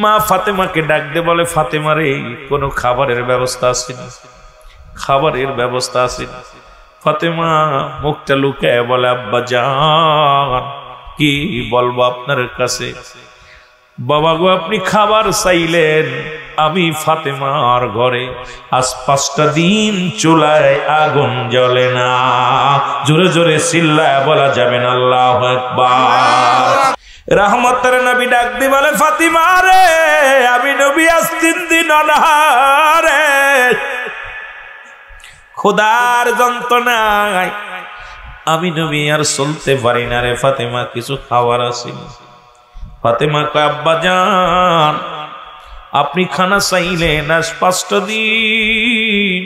মা ফাতেমাকে ডাক দে বলে, ফাতেমা রে, কোনো খাবারের ব্যবস্থা আছে না? খাবারের ব্যবস্থা আছে না? ফাতেমা মুখটা লুকায় বলে, আব্বা জান, কি বলবো আপনার কাছে? বাবা গো, আপনি খাবার চাইলেন, আমি ফাতেমার ঘরে আজ 5টা দিন চুলায় আগুন জ্বলে না। জোরে জোরে চিল্লায় বলা যাবে না আল্লাহু আকবার। রহমতের নবী ডাক দি বলে, ফাতিমা রে, আমি নবী আজ 3 দিন অনাহারে, খোদার যন্ত্রণায় আমি নবী আর চলতে পারি না রে ফাতেমা, কিছু খাবার আছে? ফাতেমা কয়, আব্বা জান, আপনি খানা চাইলেন আজ 5টা দিন,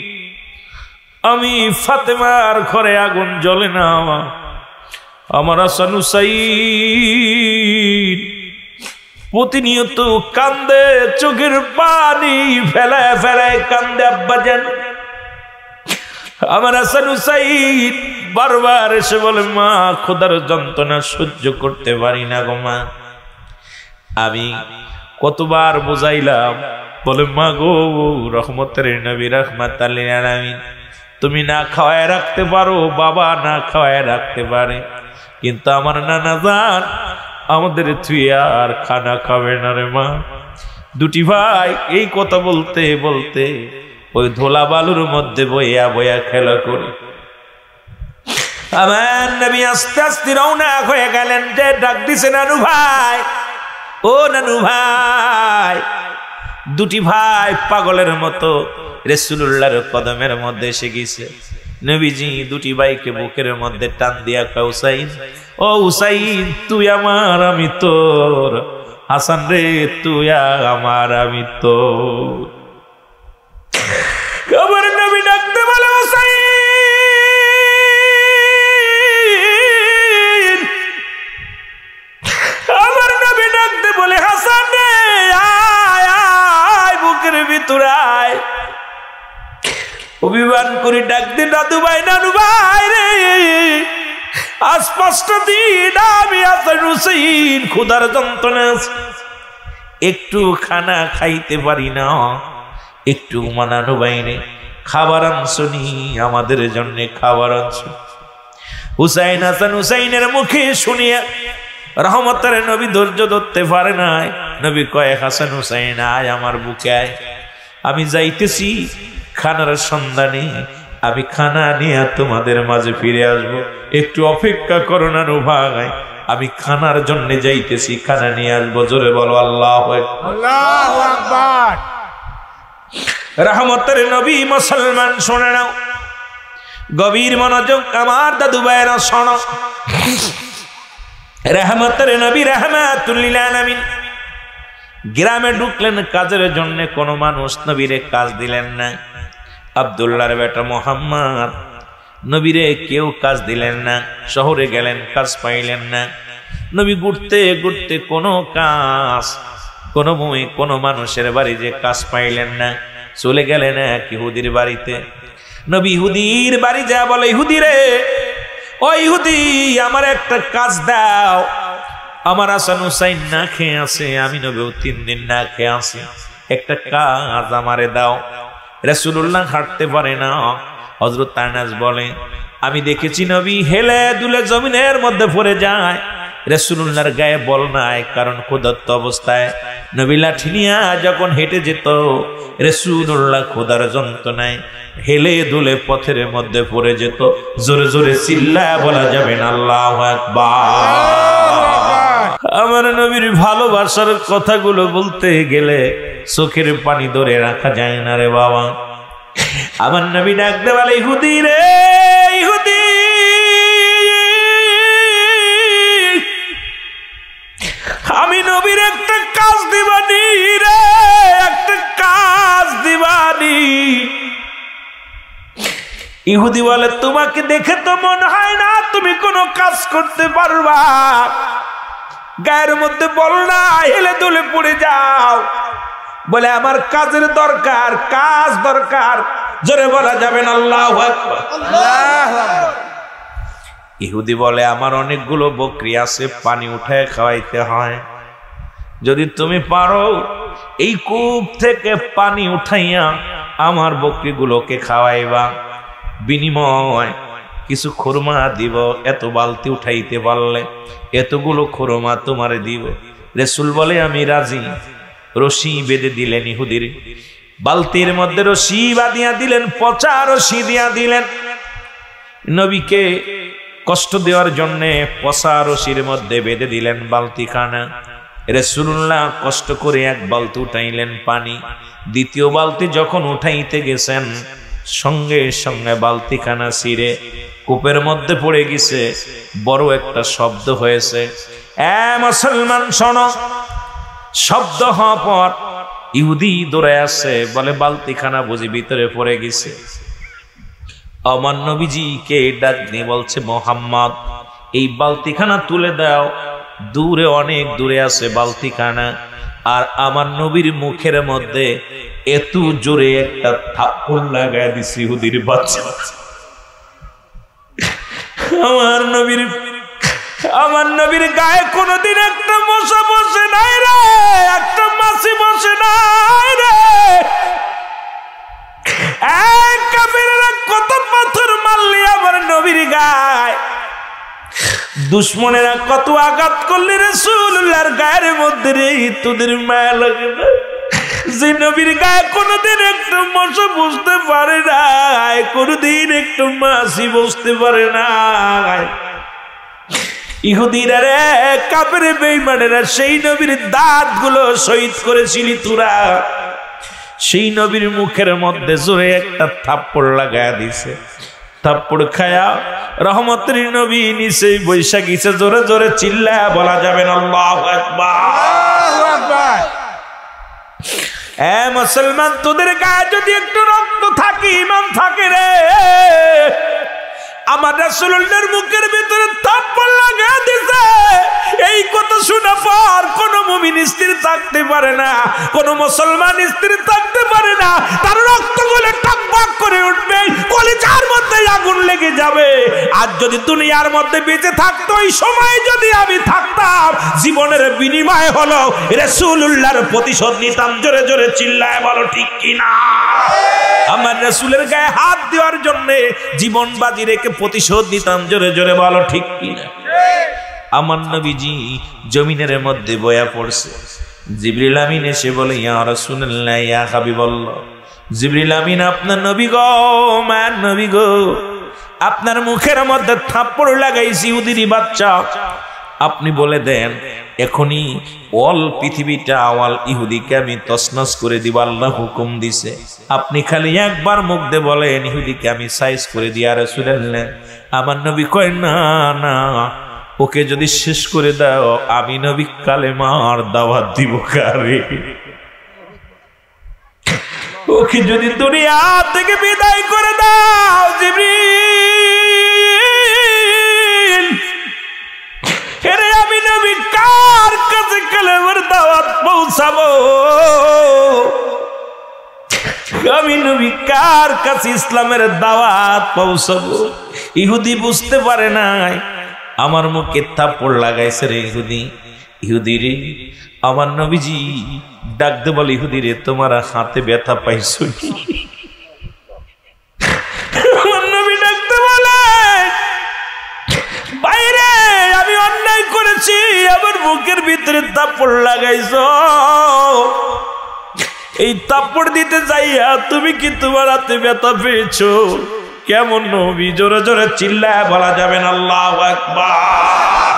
আমি ফাতেমার ঘরে আগুন জ্বলে না। আমার হাসান হুসাইন প্রতিনিয়ত কান্দে, চোখের পানি ফেলায় ফেলায় কান্দে। আব্বা জান, আমার হাসান হুসাইন বারবার এসে বলে, মা, খোদার যন্ত্রণা সহ্য করতে পারি না গো মা। আমি কতবার বুঝাইলাম, বলে, মা গো, রহমতের নবী রাহমাতাল লিল আলামিন, তুমি না খাওয়ায় রাখতে পারো, বাবা না খাওয়ায় রাখতে পারে, কিন্তু আমার নানা জান আমাদের তুই আর খানা খাবে না রে মা। 2টি ভাই এই কথা বলতে বলতে ওই ধোলা বালুর মধ্যে বইয়া বইয়া খেলা করে আমার নবী আস্তে আস্তে রওনা হয়ে গেলেন। যে ডাক দিছে, নানু ভাই, ও নানু ভাই। 2টি ভাই পাগলের মতো রাসূলুল্লাহর কদমের মধ্যে এসে গেছে। নবীজি 2টি ভাইকে বুকের মধ্যে টান দিয়া কয়, হুসাইন, ও হুসাইন, তুই আমার আমি তোর, হাসান রে তুই আমার আমি তোর। আমার নবী ডাকতে বলে, হুসাইন। আমার নবী ডাকতে বলে, হাসান রে, আয় আয় বুকের ভিতরে আয়। অভিমান করে ডাক দে, দাদু ভাই, নানু ভাই রে, আজ 5টা দিন আমি হাসান হুসাইন ক্ষুধার যন্ত্রণা, একটু খানা খাইতে পারি না, একটু মানানো বাইরে খাবার আনছনি, আমাদের জন্য খাবার আনছো। হুসাইন হাসান হুসাইনের মুখে শুনিয়া রহমতের নবী ধৈর্য ধরতে পারে নাই। নবী কয়, হাসান হুসাইন আয় আমার বুকে আয়, আমি যাইতেছি খানার সন্ধানে, আমি খানা নিয়ে তোমাদের মাঝে ফিরে আসবো, একটু অপেক্ষা করো নানু ভাই, আমি খানার জন্য যাইতেছি, খানা নিয়ে আসবো। জোরে বলো আল্লাহু আকবার। রহমতের নবী মুসলমান শুনে নাও, গভীর মনোযোগ আমার দাদু ভাইরা শোনো। রহমতের নবী রাহমাতুল লিল আলামিন গ্রামে ঢুকলেন কাজের জন্য, কোন মানুষ নবীরে কাজ দিলেন না। আব্দুল্লাহর বেটা মুহাম্মদ, নবীরে কেউ কাজ দিলেন না। শহরে গেলেন, কাজ পাইলেন না। নবী ঘুরতে ঘুরতে কোনো কাজ, কোনো মানুষের বাড়ি যে কাজ পাইলেন না, চলে গেলেন এক ইহুদির বাড়িতে। নবী ইহুদির বাড়ি যা বলে, ইহুদি রে, ও ইহুদি, আমার একটা কাজ দাও। আমার হাসান হুসাইন না খেয়ে আছে, আমি নবীও 3 দিন না খেয়ে আছি, একটা কাজ আমারে দাও। রাসূলুল্লাহ হাঁটতে পারে না। হযরত আনাস বলে, আমি দেখেছি নবী হেলে দুলে জমিনের মধ্যে পড়ে যায়, রাসূলুল্লাহর গায়ে বল নাই, কারণ ক্ষুধার্ত অবস্থায় নবী লাঠি নিয়ে যখন হেঁটে যেত, রাসূলুল্লাহ ক্ষুধার যন্ত্রণায় হেলে দুলে পথের মধ্যে পড়ে যেত। জোরে জোরে চিল্লায় বলা যাবে না আল্লাহু আকবার। আমার নবীর ভালোবাসার কথাগুলো বলতে গেলে চোখের পানি ধরে রাখা যায় না রে বাবা। আমার নবী ডাকতে বলে, ইহুদি রে, ইহুদি, আমি নবীর একটা কাজ দিবানি রে, একটা কাজ দিবানি। ইহুদি বলে, তোমাকে দেখে তো মনে হয় না তুমি কোনো কাজ করতে পারবা, গায়ের মধ্যে বল না, হেলে দুলে পড়ে যাও। বলে, আমার কাজের দরকার, কাজ দরকার। জোরে বলা যাবেন আল্লাহু আকবার। ইহুদি বলে, আমার অনেকগুলো বকরি আছে, পানি উঠায় খাওয়াইতে হয়, যদি তুমি পারো এই কূপ থেকে পানি উঠাইয়া আমার বকরিগুলোকে খাওয়াইবা, বিনিময় কিছু খুরমা দিব। এত বালতি উঠাইতে পারলে এতগুলো খুরমা তোমারে দিব। রাসূল বলে আমি রাজি। রশি বেঁধে দিলেন ইহুদির, বালতির মধ্যে রশি বাঁধিয়া দিলেন, পচা রশি দিয়া দিলেন। নবীকে কষ্ট দেওয়ার জন্য পচা রশির মধ্যে বেঁধে দিলেন বালতিখানা। রাসূলুল্লাহ কষ্ট করে এক বালতি উঠাইলেন পানি। দ্বিতীয় বালতি যখন উঠাইতে গেছেন, সঙ্গে সঙ্গে বালতিখানা ছিঁড়ে কূপের মধ্যে পড়ে গেছে। বড় একটা শব্দ হয়েছে। মুসলমান শোনো, শব্দ হওয়ার পর ইহুদি দৌড়ে আসছে, বলে বালতিখানা বুঝি ভিতরে পড়ে গেছে। আমার নবীজিকে ডাক দিয়ে বলছে, মোহাম্মদ এই বালতিখানা তুলে দাও। দূরে, অনেক দূরে আছে বালতিখানা। আর আমার নবীর মুখের মধ্যে এত জোরে একটা থাপ্পড় লাগায় দিছে ইহুদির বাচ্চা। আমার নবীর গায়ে কোনদিন একটা মশা বসে নাই রে, একটা মাছি বসে নাই রে। কত পাথর মারলি আমার নবীর গায়ে, দুশ্মনেরা কত আঘাত করলি রাসূলুল্লাহর গায়ের মধ্যে রে, তোদের মায়া লাগে না? যে নবীর গায়ে কোনদিন একটু মশা বসতে পারে না, কোনদিন একটু মাছি বসতে পারে না। ইহুদিরা রে, কাফের বেঈমানেরা, সেই নবীর দাঁতগুলো শহীদ করেছিলি তোরা। সেই নবীর মুখের মধ্যে জোরে একটা থাপ্পড় লাগায়া দিছে। থাপ্পড় খায়া রহমতের নবী নিচে বৈশা গেছে। জোরে জোরে চিল্লায়া বলা যাবে না আল্লাহু আকবার। মুসলমান, তোদের গায়ে যদি একটু রক্ত থাকে, ঈমান থাকে রে, আমার রাসূলুল্লাহর মুখের ভিতরে থাপ্পড় লাগায়া দিছে। এই কথা শোনা পর কোন মুমিন স্থির থাকতে পারে না, কোন মুসলমান স্থির থাকতে পারে না। তার রক্ত গলে টকবক করে উঠবে, কলিজার মধ্যে আগুন লেগে যাবে। আর যদি দুনিয়ার মধ্যে বেঁচে থাকতো, এই সময় যদি আমি থাকতাম, জীবনের বিনিময় হলো রাসূলুল্লাহর প্রতিশোধ নিতাম। জোরে জোরে চিল্লায় বলো ঠিক কিনা? আমার রাসূলের গায়ে হাত দেওয়ার জন্য জীবন বাজি রেখে প্রতিশোধ নিতাম। জোরে জোরে বলো ঠিক কিনা? আমার নবীজি জমিনের মধ্যে বয়া পড়ছে। জিবরিল আমিন এসে বলে, ইয়া রাসূলুল্লাহ, ইয়া হাবিবাল্লাহ। জিবরিল আমিন, আপনার নবী গো, মায়ের নবী গো, আপনার মুখের মধ্যে থাপ্পড় লাগাইছি ইহুদির বাচ্চা। আপনি বলে দেন, এখনই অল পৃথিবীটা আওয়াল ইহুদিকে আমি তছনছ করে দিব। আল্লাহ হুকুম দিছে, আপনি খালি একবার মুখ দিয়ে বলেন, ইহুদিকে আমি সাইজ করে দিই। আর রাসূলুল্লাহ, আমার নবী কয়, না না, ওকে যদি শেষ করে দাও, আমি নবী কালেমার দাওয়াত দিব কারে? ওকে যদি দুনিয়া থেকে বিদায় করে দাও, জিবরিল, এরে আমি নবী কার কাছে কালেমার দাওয়াত পৌঁছাবো? আমি নবী কার কাছে ইসলামের দাওয়াত পৌঁছাবো? ইহুদি বুঝতে পারে নাই, আমার মুখে থাপ্পড় লাগাইছে রে ইহুদি। ইহুদি রে, আমার নবীজি ডাকতে বলে, ইহুদি রে, তোমার হাতে ব্যথা পাইছো কি? আমার নবী ডাকতে বলে, বাইরে আমি অন্যায় করেছি, আমার মুখের ভিতরে থাপ্পড় লাগাইছো। এই থাপ্পড় দিতে যাইয়া তুমি কি তোমার হাতে ব্যথা পেয়েছো? কেমন নবী? জোরে জোরে চিল্লায় বলা যাবে না আল্লাহু আকবার।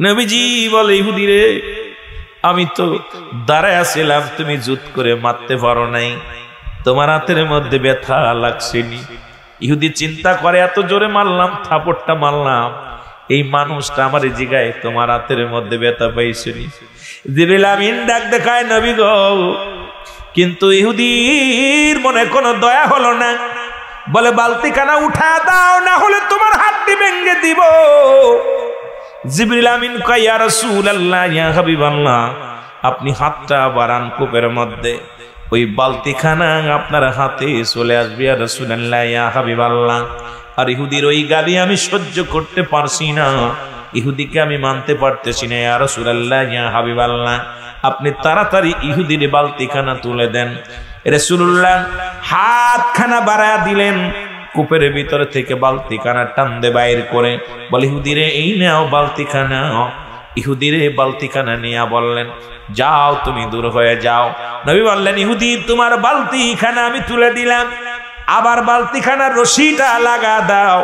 নবীজি বলে, ইহুদি রে, আমি তো দাঁড়ায় আছিলাম, তুমি জুত করে মারতে পারো নাই, তোমার হাতের মধ্যে ব্যথা লাগছেনি। ইহুদি চিন্তা করে, এত জোরে মারলাম, থাপড়টা মারলাম, এই মানুষটা আমার জিগায় তোমার হাতের মধ্যে ব্যথা পাইছেনি। জিবরিল আমিন ডাক দেখায়, নবী গো, কিন্তু ইহুদির মনে কোনো দয়া হলো না। বলে, বালতিখানা উঠা দাও, না হলে তোমার হাতটি ভেঙে দিব। জিবরিল আমিন কয়, ইয়া রাসূলুল্লাহ, ইয়া হাবিবাল্লাহ, আপনি হাতটা বাড়ান কূপের মধ্যে, ওই বালতিখানা আপনার হাতে চলে আসবে। ইয়া রাসূলুল্লাহ, ইয়া হাবিবাল্লাহ। আর ইহুদির ওই গালি আমি সহ্য করতে পারছি না, ইহুদিকে আমি মানতে পারতেছি না ইয়া রাসূলুল্লাহ ইয়া হাবিবাল্লাহ, আপনি তাড়াতাড়ি ইহুদির বালতিখানা তুলে দেন। রাসূলুল্লাহ হাতখানা বাড়ায়া দিলেন, কূপের ভিতর থেকে বালতিখানা টান দিয়ে বাইর করে বলে, ইহুদিরে এই নাও বালতিখানা। ইহুদিরে বালতিখানা নিয়ে বললেন, যাও তুমি দূর হয়ে যাও। নবী বললেন, ইহুদি তোমার বালতিখানা আমি তুলে দিলাম, আবার বালতিখানার রশিটা লাগা দাও,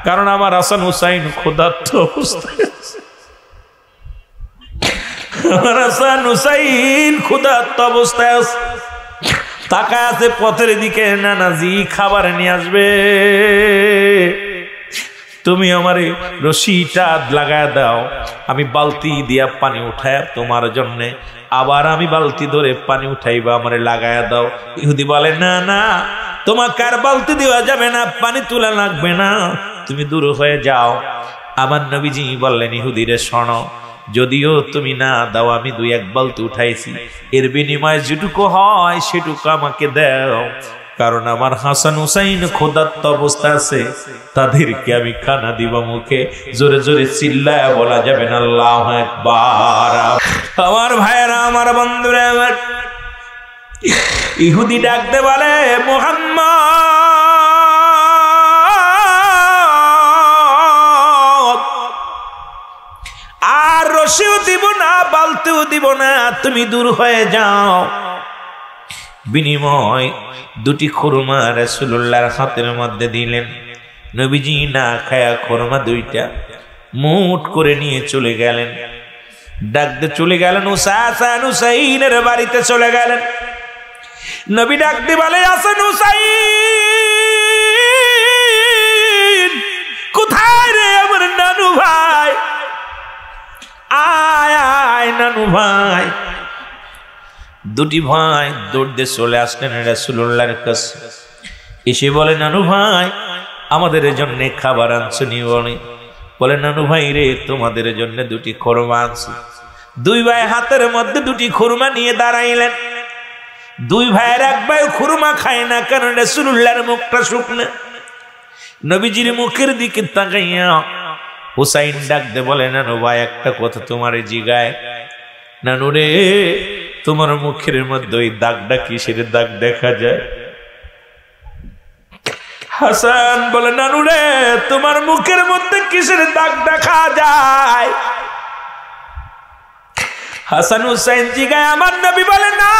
কারণ আমার হাসান হুসাইন ক্ষুধার্ত অবস্থায় আছে। আমার হাসান হুসাইন ক্ষুধার্ত অবস্থায় আছে, তাকায় আছে পথের দিকে, নানাজি খাবার নিয়ে আসবে, তুমি আমারে রশিটা লাগায় দাও, আমি বালতি দিয়া পানি উঠায় তোমার জন্য, আবার আমি বালতি ধরে পানি উঠাইবা, আমারে লাগায় দাও। ইহুদি বলে, না না, তোমাকে আর বালতি দেওয়া যাবে না, পানি তোলা লাগবে না, তুমি দূর হয়ে যাও। আমার নবীজি বললেন, ইহুদিরে শোনো, যদিও তুমি না দাও, আমি 2-1 বালতি উঠাইছি, এর বিনিময়ে যেটুকু হয় সেটুকু আমাকে দাও, কারণ আমার হাসান হুসাইন ক্ষুধার্ত অবস্থা আছে, তাদেরকে আমি খানা দিব মুখে। জোরে জোরে চিল্লায় বলা যাবে না আল্লাহু আকবার। আমার ভাইরা, আমার বন্ধুরা, আমার ইহুদি ডাকতে বলে, মুহাম্মদ আর রশিও দিব না, বালতিও দিব না, তুমি দূর হয়ে যাও। বিনিময় 2টি খুরমা রাসূলুল্লাহর হাতের মধ্যে দিলেন। নবীজি না খায়া খুরমা 2টা মুঠ করে নিয়ে চলে গেলেন। ডাকতে চলে গেলেন, হাসান হুসাইনের বাড়িতে চলে গেলেন। নবী ডাকতে বলে, হাসান হুসাইন কোথায় রে আমার নানু ভাই, আয় আয় নানু ভাই। 2টি ভাই দৌড় দিয়ে চলে আসলেন রাসূলুল্লাহর কাছে, এসে বলে, নানু ভাই আমাদের জন্য খাবার আনছো নিবনি? বলে, নানু ভাই রে, তোমাদের জন্য 2টি খুরমা আনছি। 2 ভাই হাতের মধ্যে 2টি খুরমা নিয়ে দাঁড়াইলেন। 2 ভাইয়ের 1 ভাই খুরমা খায় না, কারণ রাসূলুল্লাহর মুখটা শুকনো। নবীজির মুখের দিকে তাকাইয়া হুসাইন ডাকতে বলে, নানু ভাই একটা কথা তোমারে জিগায়। নানু রে, তোমার মুখের মধ্যে ওই দাগটা কিসের দাগ দেখা যায়? হাসান বলে, নানু রে, তোমার মুখের মধ্যে কিসের দাগ দেখা যায়? হাসান হুসাইন জিগায়, আমার নবী বলে, না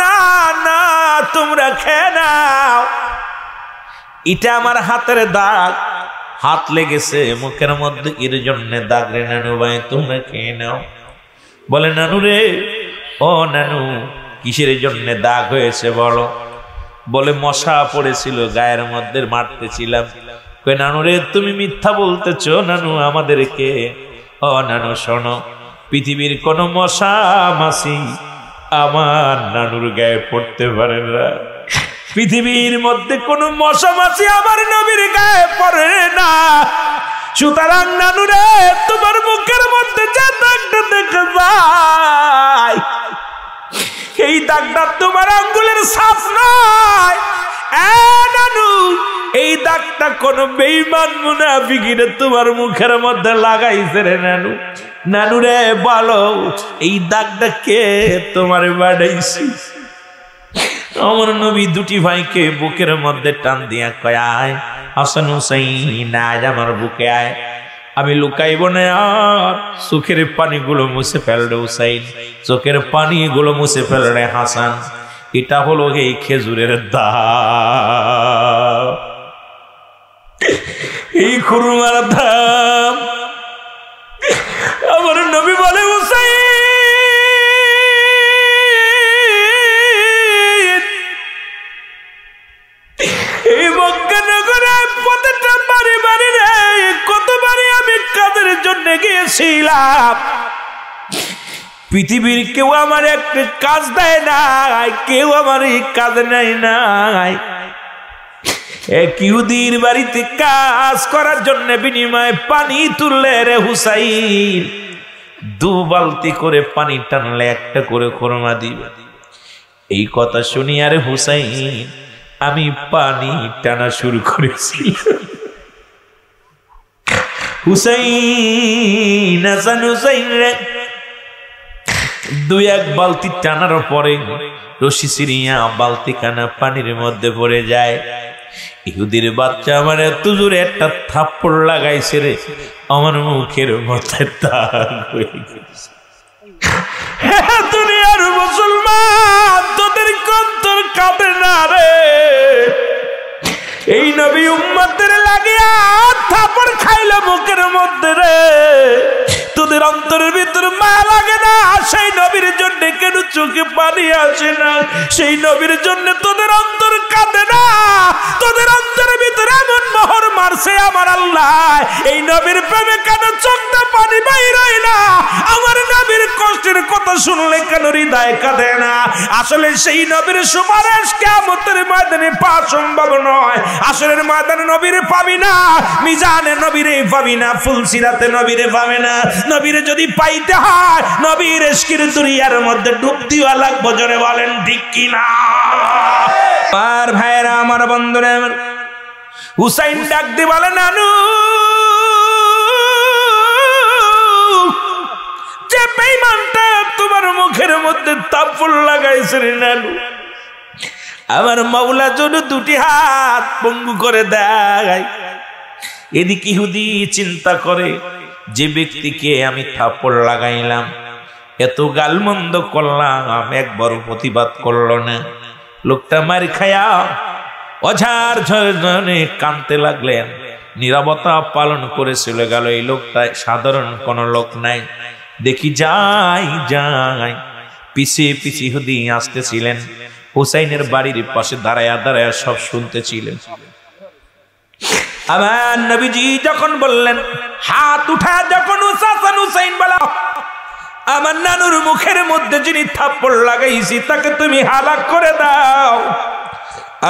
না না, তোমরা খেয়ে নাও, এটা আমার হাতের দাগ, হাত লেগেছে মুখের মধ্যে, এর জন্য দাগ রে নানু ভাই, তোমরা খেয়ে নাও। বলে, নানু রে, ও নানু, কিসের জন্য দাগ হয়েছে বলো? বলে, মশা পড়েছিল গায়ের মধ্যে, মারতেছিলাম। কই, নানু রে, তুমি মিথ্যা বলতেছো নানু আমাদেরকে। ও নানু শোনো, পৃথিবীর কোন মশা মাছি আমার নানুর গায়ে পড়তে পারে না, পৃথিবীর মধ্যে কোন মশা মাছি আমার নবীর গায়ে পড়ে না। সুতরাং নানু রে, তোমার মুখের মধ্যে যে দাগটা দেখা যায়, এই দাগটা তোমার আঙ্গুলের ছাপ নয়। নানু, এই দাগটা কোন বেঈমান মুনাফিকিরা তোমার মুখের মধ্যে লাগাইছে রে নানু। নানু রে, বলো এই দাগটা কে তোমার বাড়াইছে? আমার নবী 2টি ভাইকে বুকের মধ্যে টান দিয়া কয়, আয় হাসান হুসাইন, আজ আমার বুকে আয়, আমি লুকাইব না আর। চোখের পানিগুলো মুছে ফেললে হুসাইন, চোখের পানিগুলো মুছে ফেললে হাসান। এটা হলো এই খেজুরের দাম, এই খুরমার দাম। আমার নবী বলে, হুসাইন এই মক্কা নগরে প্রত্যেকটা বাড়ি বাড়ি রে কতবারই আমি কাজের জন্য গিয়েছিলাম, পৃথিবীর কেউ আমার একটা কাজ দেয় নাই, কেউ আমার এই কাজ নেয় নাই। এক ইহুদির বাড়িতে কাজ করার জন্য বিনিময়ে পানি তুললে রে হুসাইন, 2 বালতি করে পানি টানলে একটা করে খুরমা দিবে। এই কথা শুনি আরে হুসাইন আমি পানি টানা শুরু করেছি। হুসাইন হাসান হুসাইন রে দুই এক বালতি টানার পরে রশি সিরিয়া বালতি কানা পানির মধ্যে পড়ে যায়। ইহুদির বাচ্চা আমার এত জোরে একটা থাপ্পড় লাগাইছে রে, আমার মুখের মধ্যে দাগ হয়ে গেছে। দুনিয়ার মুসলমান, তোদের কন্তর কাঁদে না রে। এই নবী উম্মতের লাগিয়া থাপ্পড় খাইলে মুখের মধ্যে রে, তোদের অন্তরের ভিতরে মায়া লাগে না? সেই নবীর জন্য কেন চোখে পানি আসে না? সেই নবীর জন্য তোদের অন্তর কাঁদে না? তোদের অন্তরের ভিতরে এমন মোহর মারছে আমার আল্লাহ, এই নবীর প্রেমে কেন চোখটা পানি বাইর হয় না? আমার নবীর কষ্টের কথা শুনলে কেন হৃদয় কাঁদে না? আসলে সেই নবীর সুপারিশ কিয়ামতের ময়দানে পাওয়া সম্ভব নয়। আসরের ময়দানে নবীরে পাবি না, মিজানে নবীরে পাবি না, ফুলসিরাতে নবীরে পাবে না। নবীরে যদি পাইতে হয় নবীর ইশকের দুনিয়ার মধ্যে ডুব দিওয়া লাগবে। জোরে বলেন ঠিক কি না? আর ভাইরা আমার, বন্ধুরা আমার, হুসাইন ডাক দিয়ে বলে, নানু যে বেঈমানটা তোমার মুখের মধ্যে থাপ্পড় লাগাইছে রে নানু, আমার মাওলা যেন দুটি হাত পঙ্গু করে দেয়। এদিকে ইহুদি চিন্তা করে, যে ব্যক্তিকে আমি থাপ্পড় লাগাইলাম, এত গালমন্দ করলাম, একবার প্রতিবাদ করলো না। লোকটা মার খায়া অঝার ঝরে কাঁদতে লাগলেন, নীরবতা পালন করে চলে গেল। এই লোকটা সাধারণ কোন লোক নাই। দেখি যাই যাই পিছিয়ে পিছিয়ে ইহুদি আসতেছিলেন। হুসাইনের বাড়ির পাশে দাঁড়ায়া দাঁড়ায়া সব শুনতেছিলেন। আমার নবীজি যখন বললেন, হাত উঠা যখন হাসান হুসাইন বলা, আমার নানুর মুখের মধ্যে যিনি থাপ্পড় লাগাইছি তাকে তুমি হালাক করে দাও।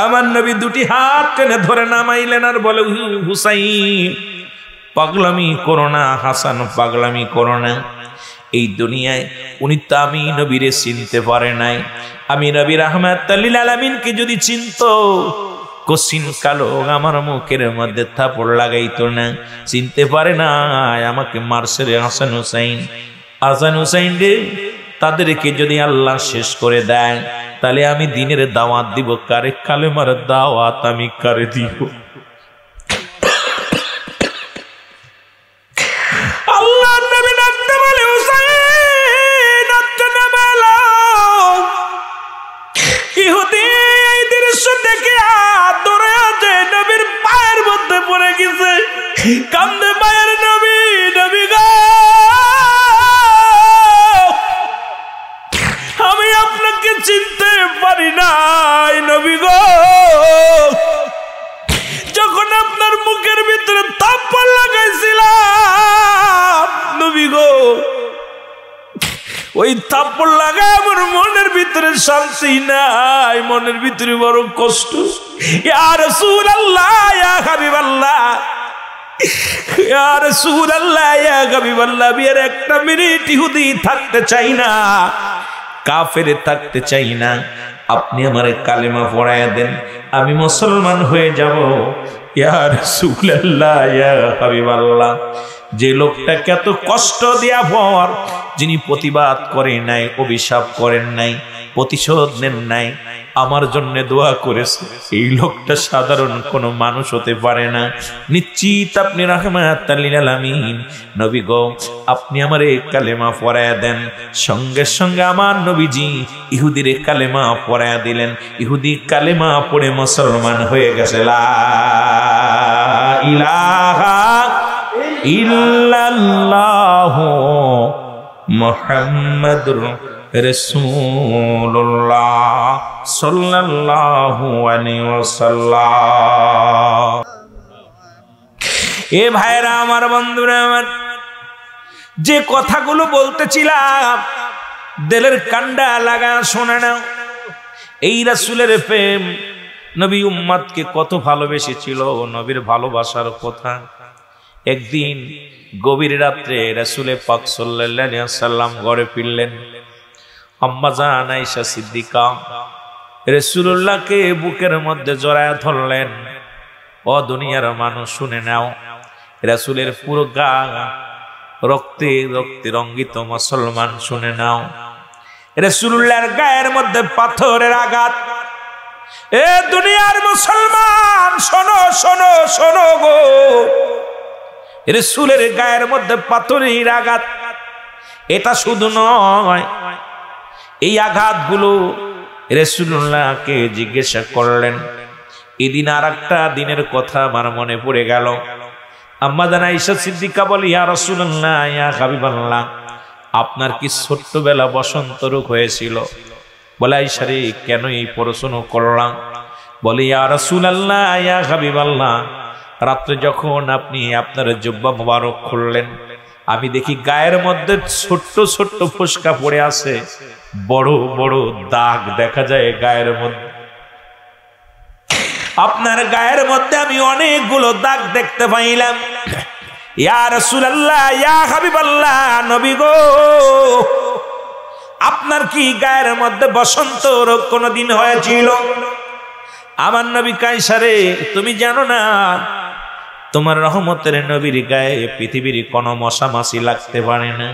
আমার নবী দুটি হাত টেনে ধরে নামাইলেন আর বলে, হুসাইন পাগলামি করো না, হাসান পাগলামি করো না। এই দুনিয়ায় উনি তো আমি নবীরে চিনতে পারে নাই। আমি নবী রাহমাতুল লিল আলামিনকে যদি চিনতো, কসিন কালো আমার মুখের মধ্যে থাপ্পড় লাগাইতো না। চিনতে পারে না, আমাকে মারছে রে হাসান হুসাইন। হাসান হুসাইন রে, তাদেরকে যদি আল্লাহ শেষ করে দেয়, তাহলে আমি দিনের দাওয়াত দিব কারে? কালেমার দাওয়াত আমি কারে দিব? আল্লাহ নবী ডাকতে বলে, হুসাইন আপনি বলো। ইহুদি এই দৃশ্য দেখে দৌড়ে আছে, নবীর পায়ের মধ্যে পড়ে গেছে, কান্দে পায়ের নবী, নবী গো আমি আপনাকে চিনতে পারি নাই। নবী গো, যখন আপনার মুখের ভিতরে থাপ্পড় লাগাইছিলাম, নবী গো ওই থাপ্পড় লাগায় আমার মনের ভিতরে শান্তি নাই, মনের ভিতরে বড় কষ্ট। ইয়া রাসূলুল্লাহ, ইয়া হাবিবাল্লাহ, ইয়া রাসূলুল্লাহ, ইয়া হাবিবাল্লাহ, আমি আর একটা মিনিট ইহুদি থাকতে চাই না, কাফের থাকতে চাই না। আপনি আমার কালেমা পড়ায়া দেন, আমি মুসলমান হয়ে যাব। ইয়া রাসূলুল্লাহ, ইয়া হাবিবাল্লাহ, যে লোকটাকে এত কষ্ট দেয়া পর যিনি প্রতিবাদ করেন নাই, অভিশাপ করেন নাই, প্রতিশোধ নেন নাই, আমার জন্য দোয়া করেছে, এই লোকটা সাধারণ কোনো মানুষ হতে পারে না। নিশ্চিত আপনি রাহমাতুল লিল আলামিন। নবী গো, আপনি আমার এই কালেমা পড়ায়া দেন। সঙ্গে সঙ্গে আমার নবীজি ইহুদির কালেমা পড়ায়া দিলেন। ইহুদি কালেমা পড়ে মুসলমান হয়ে গেছে। লা ইলাহা ইল্লাল্লাহু মুহাম্মাদুর রাসূলুল্লাহ সাল্লাল্লাহু আলাইহি ওয়াসাল্লাম। এ ভাইরা আমার, বন্ধুরা আমার, যে কথাগুলো বলতেছিলাম দিলের কান্ডা লাগা শোনে নাও। এই রাসূলের প্রেম, নবী উম্মতকে কত ভালোবেসেছিল, নবীর ভালোবাসার কথা। একদিন গভীর রাত্রে রাসূলে পাক সাল্লাল্লাহু আলাইহি ওয়াসাল্লাম ঘরে ফিরলেন। আম্মা জান আয়েশা সিদ্দিকা রাসূলুল্লাহকে বুকের মধ্যে জড়ায় ধরলেন। ও দুনিয়ার মানুষ শুনে নাও, রাসূলের পুরো গা রক্তে রক্তে রঙ্গিত। মুসলমান শুনে নাও, রাসূলুল্লাহর গায়ের মধ্যে পাথরের আঘাত। এ দুনিয়ার মুসলমান শোনো শোনো শোনো গো, রাসূলের গায়ের মধ্যে পাথরের আঘাত। এটা শুধু নয়, এই আঘাতগুলো রাসূলুল্লাহকে জিজ্ঞাসা করলেন। এদিন আর একটা দিনের কথা আমার মনে পড়ে গেল। আম্মা জান আয়েশা সিদ্দিকা বলে, ইয়া রাসূলুল্লাহ, ইয়া হাবিবাল্লাহ, আপনার কি ছোট্টবেলা বসন্ত রোগ হয়েছিল? বলে, আয়েশা রে, কেন এই প্রশ্ন করলাম? বলে, ইয়া রাসূলুল্লাহ, ইয়া হাবিবাল্লাহ, রাত্রে যখন আপনি আপনার জুব্বা মোবারক খুললেন, আমি দেখি গায়ের মধ্যে ছোট্ট ছোট্ট ফোসকা পড়ে আছে, বড় বড় দাগ দেখা যায় গায়ের মধ্যে। আপনার গায়ের মধ্যে আমি অনেকগুলো দাগ দেখতে পাইলাম। ইয়া রাসূলুল্লাহ, ইয়া হাবিবাল্লাহ, নবী গো, আপনার কি গায়ের মধ্যে বসন্ত রোগ কোনদিন হয়েছিল? আমার নবী কায়সা রে, তুমি জানো না তোমার রহমতের নবীর গায়ে পৃথিবীর কোনো মশা মাছি লাগতে পারে না।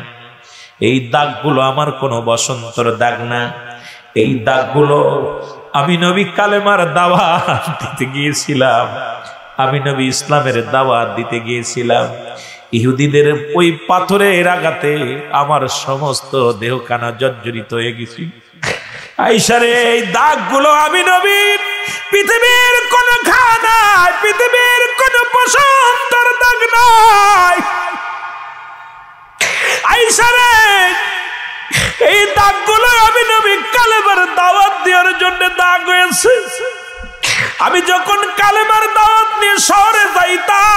এই দাগগুলো আমার কোনো বসন্তর দাগ না। এই দাগগুলো আমি নবী কালেমার দাওয়াত দিতে গিয়েছিলাম, আমি নবী ইসলামের দাওয়াত দিতে গিয়েছিলাম। ইহুদিদের ওই পাথরের আঘাতে আমার সমস্ত দেহখানা জর্জরিত হয়ে গেছি। আয়েশা রে, এই দাগগুলো আমি নবীর পৃথিবীর কোন ঘা নাই, পৃথিবীর কোন বসন্তের দাগ নাই। আয়েশা রে, এই দাগগুলো আমি নবী কালেমার দাওয়াত দেওয়ার জন্য দাগ হয়েছে। আমি যখন কালেমার দাওয়াত নিয়ে শহরে যাইতাম,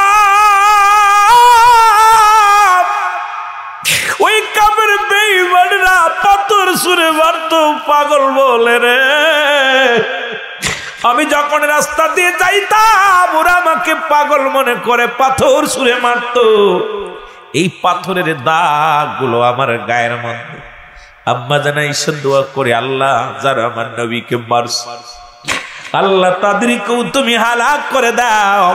ওই কাফের বেঈমানরা পাথর ছুঁড়ে মারতো, পাগল বলে রে। আমি যখন রাস্তা দিয়ে যাইতাম, ওরা আমাকে পাগল মনে করে পাথর ছুঁড়ে মারতো। এই পাথরের দাগগুলো আমার গায়ের মধ্যে। আম্মা জান আয়েশা দোয়া করে, আল্লাহ যারা আমার নবীকে মারছে, আল্লাহ তাদেরকেও তুমি হালাক করে দাও,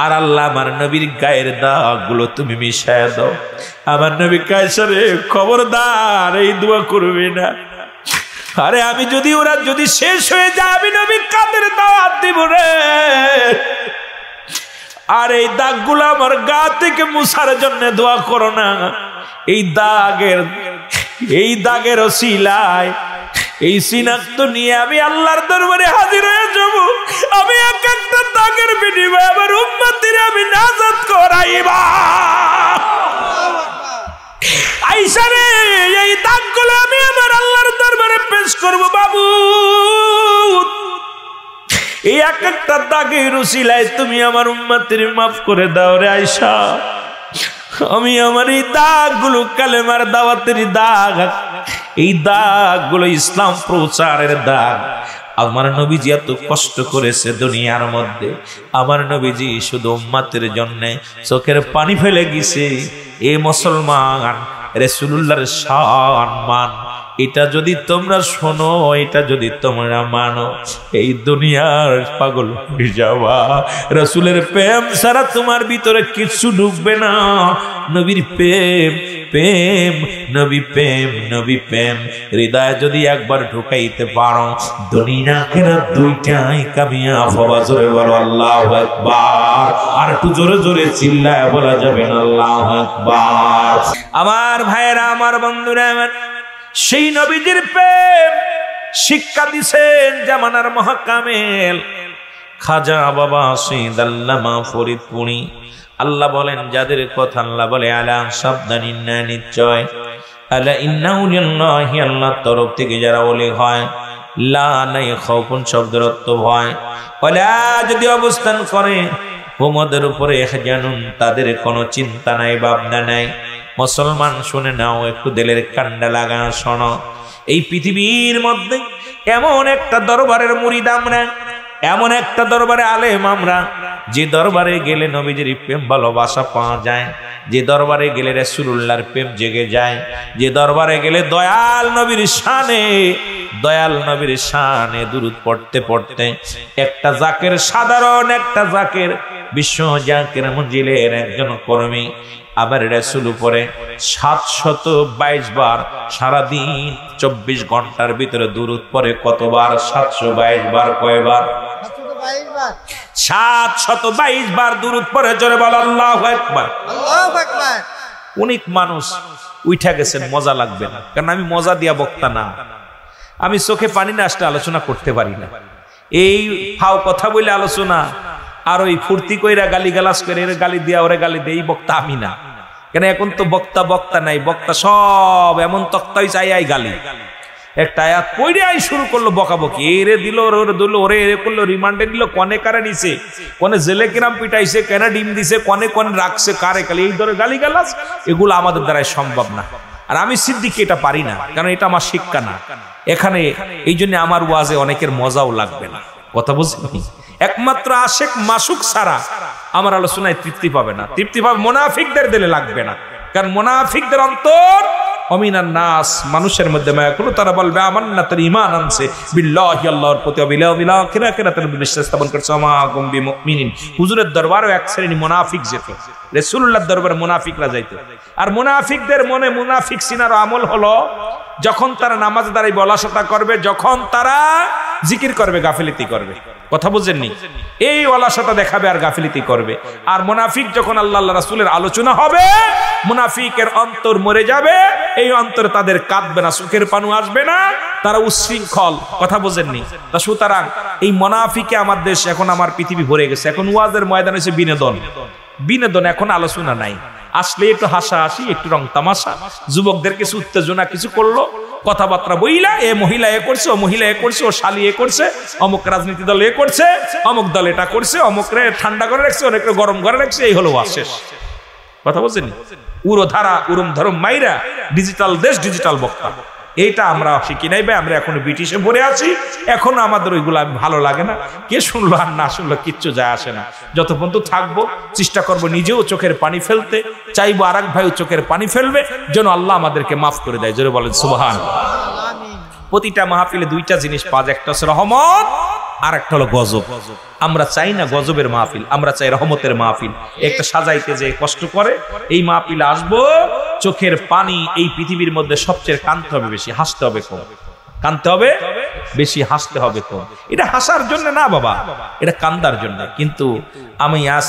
আর আল্লাহ আমার নবীর গায়ের দাগগুলো তুমি মিশায়া দাও। আমার নবী কায়সা রে, খবরদার এই দোয়া করবে না। আরে আমি যদি, ওরা যদি শেষ হয়ে যায়, আমি নবী কাদের দাওয়াত দিব রে? আর এই দাগগুলো আমার গা থেকে মুছার জন্য দোয়া করো না। এই দাগের ওসিলায়, এই সিনাক্ত নিয়ে আমি আল্লাহর দরবারে হাজির হয়ে যাব। আমি এক একটা দাগের বিনিময়ে আমার উম্মতের আমি নাজাত করাইবা। আয়েশা রে, এই দাগগুলো আমি আমার আল্লাহর দরবারে পেশ করব। বাবু, এই এক একটা দাগের ওসিলায় তুমি আমার উম্মতের মাফ করে দাও রে আয়েশা। আমি আমার এই দাগগুলো কালেমার দাওয়াতের দাগ, এই দাগগুলো ইসলাম প্রচারের দাগ। আমার নবীজি এত কষ্ট করেছে দুনিয়ার মধ্যে, আমার নবীজি শুধু উম্মতের জন্য চোখের পানি ফেলে গেছে। এ মুসলমান, রাসূলুল্লাহর সম্মান এটা যদি তোমরা শোনো, এটা যদি তোমরা মানো, এই দুনিয়ার পাগল হয়ে যাওয়া। রাসূলের প্রেম ছাড়া তোমার ভিতরে কিছু ঢুকবে না। নবীর প্রেম, প্রেম, নবী প্রেম, নবী প্রেম হৃদয়ে যদি একবার ঢুকাইতে পারো, দুনিয়া আখিরাত দুইটাই কামিয়াব হওয়া। জোরে বলো আল্লাহু আকবার। আর একটু জোরে জোরে চিল্লায় বলা যাবে না আল্লাহু আকবার। আমার ভাইয়েরা, আমার বন্ধুরা, আমার সেই নবীজির প্রেম শিক্ষা দিছেন জামানার মহাকামেল খাজা বাবা সৈয়দ আল্লামা ফরিদপুরি। আল্লাহ বলেন, যাদের কথা আল্লাহ বলে, আলা সাবধান, নিশ্চয়, আলা ইন্নাউলিল্লাহি, আল্লাহর তরফ থেকে যারা ওলি হয়, লা নাই খাউফুন শব্দের অর্থ ভয়, ওয়ালা যদি অবস্থান করে, হুমদের উপরে ইহজানুন, তাদের কোনো চিন্তা নাই, ভাবনা নাই। মুসলমান শুনে নাও, একটু দিলের কান্ডা লাগা শোনো। এই পৃথিবীর মধ্যে এমন একটা দরবারের মুরিদ আমরা, এমন একটা দরবারে আলেম আমরা, যে দরবারে গেলে নবীজির প্রেম ভালোবাসা পাওয়া যায়, যে দরবারে গেলে রাসূলুল্লাহর প্রেম জেগে যায়, যে দরবারে গেলে দয়াল নবীর শানে দুরূদ পড়তে পড়তে একটা জাকের, সাধারণ একটা জাকের বিশ্ব জাকির মঞ্জিলের একজন কর্মী আবার রাসূল উপরে 722 বার সারাদিন 24 ঘন্টার ভিতরে দুরূদ পড়ে কতবার? 722 বার। কয়বার? 722 বার দুরূদ পড়ে। জোরে বল আল্লাহু আকবার। আল্লাহু আকবার। অনেক মানুষ উঠা গেছেন, মজা লাগবে না, কারণ আমি মজা দিয়া বক্তা না, আমি চোখে পানি না আসলে আলোচনা করতে পারি না। এই ফাও কথা বলে আলোচনা আর ওই ফুর্তি কইরা গালি গালাস করে এর গালি দিয়া ওরে গালি দেই, বক্তা আমি না। কেন এখন তো বক্তা নাই, বক্তা সব এমন তক্তাই চাই আই গালি। একটা আয়াত পড়ে আই শুরু করলো বকাবকি, এরে দিল ওরে দিল, ওরে এরে করলো, রিমান্ডে দিল, কনে কারে নিছে, কনে জেলে কিরাম পিটাইছে, কেন ডিম দিছে, কনে রাখছে, কারে কালে, এই ধরে গালি গালাস। এগুলো আমাদের দ্বারাই সম্ভব না। আর আমি সিদ্দিক এটা পারি না, কারণ এটা আমার শিক্ষা না এখানে। এই জন্য আমার ওয়াজে অনেকের মজাও লাগবে না। কথা বুঝলি? একমাত্র আশেক মাসুক ছাড়া আমার আলোচনায় তৃপ্তি পাবে না। তৃপ্তি পাবে মুনাফিকদের দিলে লাগবে না, কারণ মুনাফিকদের অন্তর অমিনান নাস, মানুষের মধ্যে মায়া কোনো, তারা বলবে আমান্না, তার ঈমান আনছে বিল্লাহি, আল্লাহর প্রতি, বিল ইয়াউমিল আখির, আখিরাতের বিশ্বাস স্থাপন করছে। আমাকুম বিমুমিনিন। হুজুরের দরবারেও এক শ্রেণী মুনাফিক যেত, রাসূলুল্লাহর দরবারে মুনাফিকরা যাইত। আর মুনাফিকদের মনে মুনাফিক সিনার আমল হলো যখন তারা নামাজ দাঁড়াই বলাশতা করবে, যখন তারা জিকির করবে গাফিলতি করবে। কথা বুঝেননি? এই ওলাশতা দেখাবে আর গাফিলতি করবে। আর মুনাফিক যখন আল্লাহ রাসূলের আলোচনা হবে, মুনাফিকের অন্তর মরে যাবে, এই অন্তরে তাদের কাঁদবে না, চোখের পানি আসবে না, তারা উচ্ছৃঙ্খল। কথা বুঝেননি? তা সুতরাং এই মুনাফিকে আমার দেশ, এখন আমার পৃথিবী ভরে গেছে। এখন ওয়াজের ময়দান হচ্ছে বিনোদন, এখন আলোচনা নাই। আসলে একটু হাসাহাসি, একটু রং তামাশা, যুবকদের কিছু উত্তেজনা কিছু করলো, কথাবার্তা বইলা, এ মহিলা এ করছে, ও মহিলা এ করছে, ও শালি এ করছে, অমুক রাজনীতি দল এ করছে, অমুক দল এটা করছে, অমুকরে ঠান্ডা করে রাখছে, অনেকরে গরম করে রাখছে, এই হলো শেষ। কথা বলছেন? উড়ো ধারা উরুম ধরম মাইরা, ডিজিটাল দেশ, ডিজিটাল বক্তা। এইটা আমরা শিখি নাই ভাই, আমরা এখন ব্রিটিশে ভরে আছি। এখন আমাদের ওইগুলো ভালো লাগে না, কে শুনলো আর না শুনলো কিচ্ছু যায় আসে না। যত পর্যন্ত থাকবো চেষ্টা করবো নিজেও চোখের পানি ফেলতে, চাইবো আর এক ভাইও চোখের পানি ফেলবে, যেন আল্লাহ আমাদেরকে মাফ করে দেয়। জোরে বলেন সুবহানাল্লাহ। প্রতিটা মাহফিলে দুইটা জিনিস পাওয়া যায়, একটা হচ্ছে রহমত, আর একটা হলো গজব। আমরা চাই না গজবের মাহফিল, আমরা চাই রহমতের মাহফিল। একটা সাজাইতে যে কষ্ট করে, এই মাহফিলে আসবো, চোখের পানি এই পৃথিবীর মধ্যে সবচেয়ে কাঁদতে হবে বেশি, হাসতে হবে কম। কাঁদতে হবে বেশি, হাসতে হবে কম। এটা হাসার জন্য না বাবা, এটা কান্দার জন্য। কিন্তু আমি আজ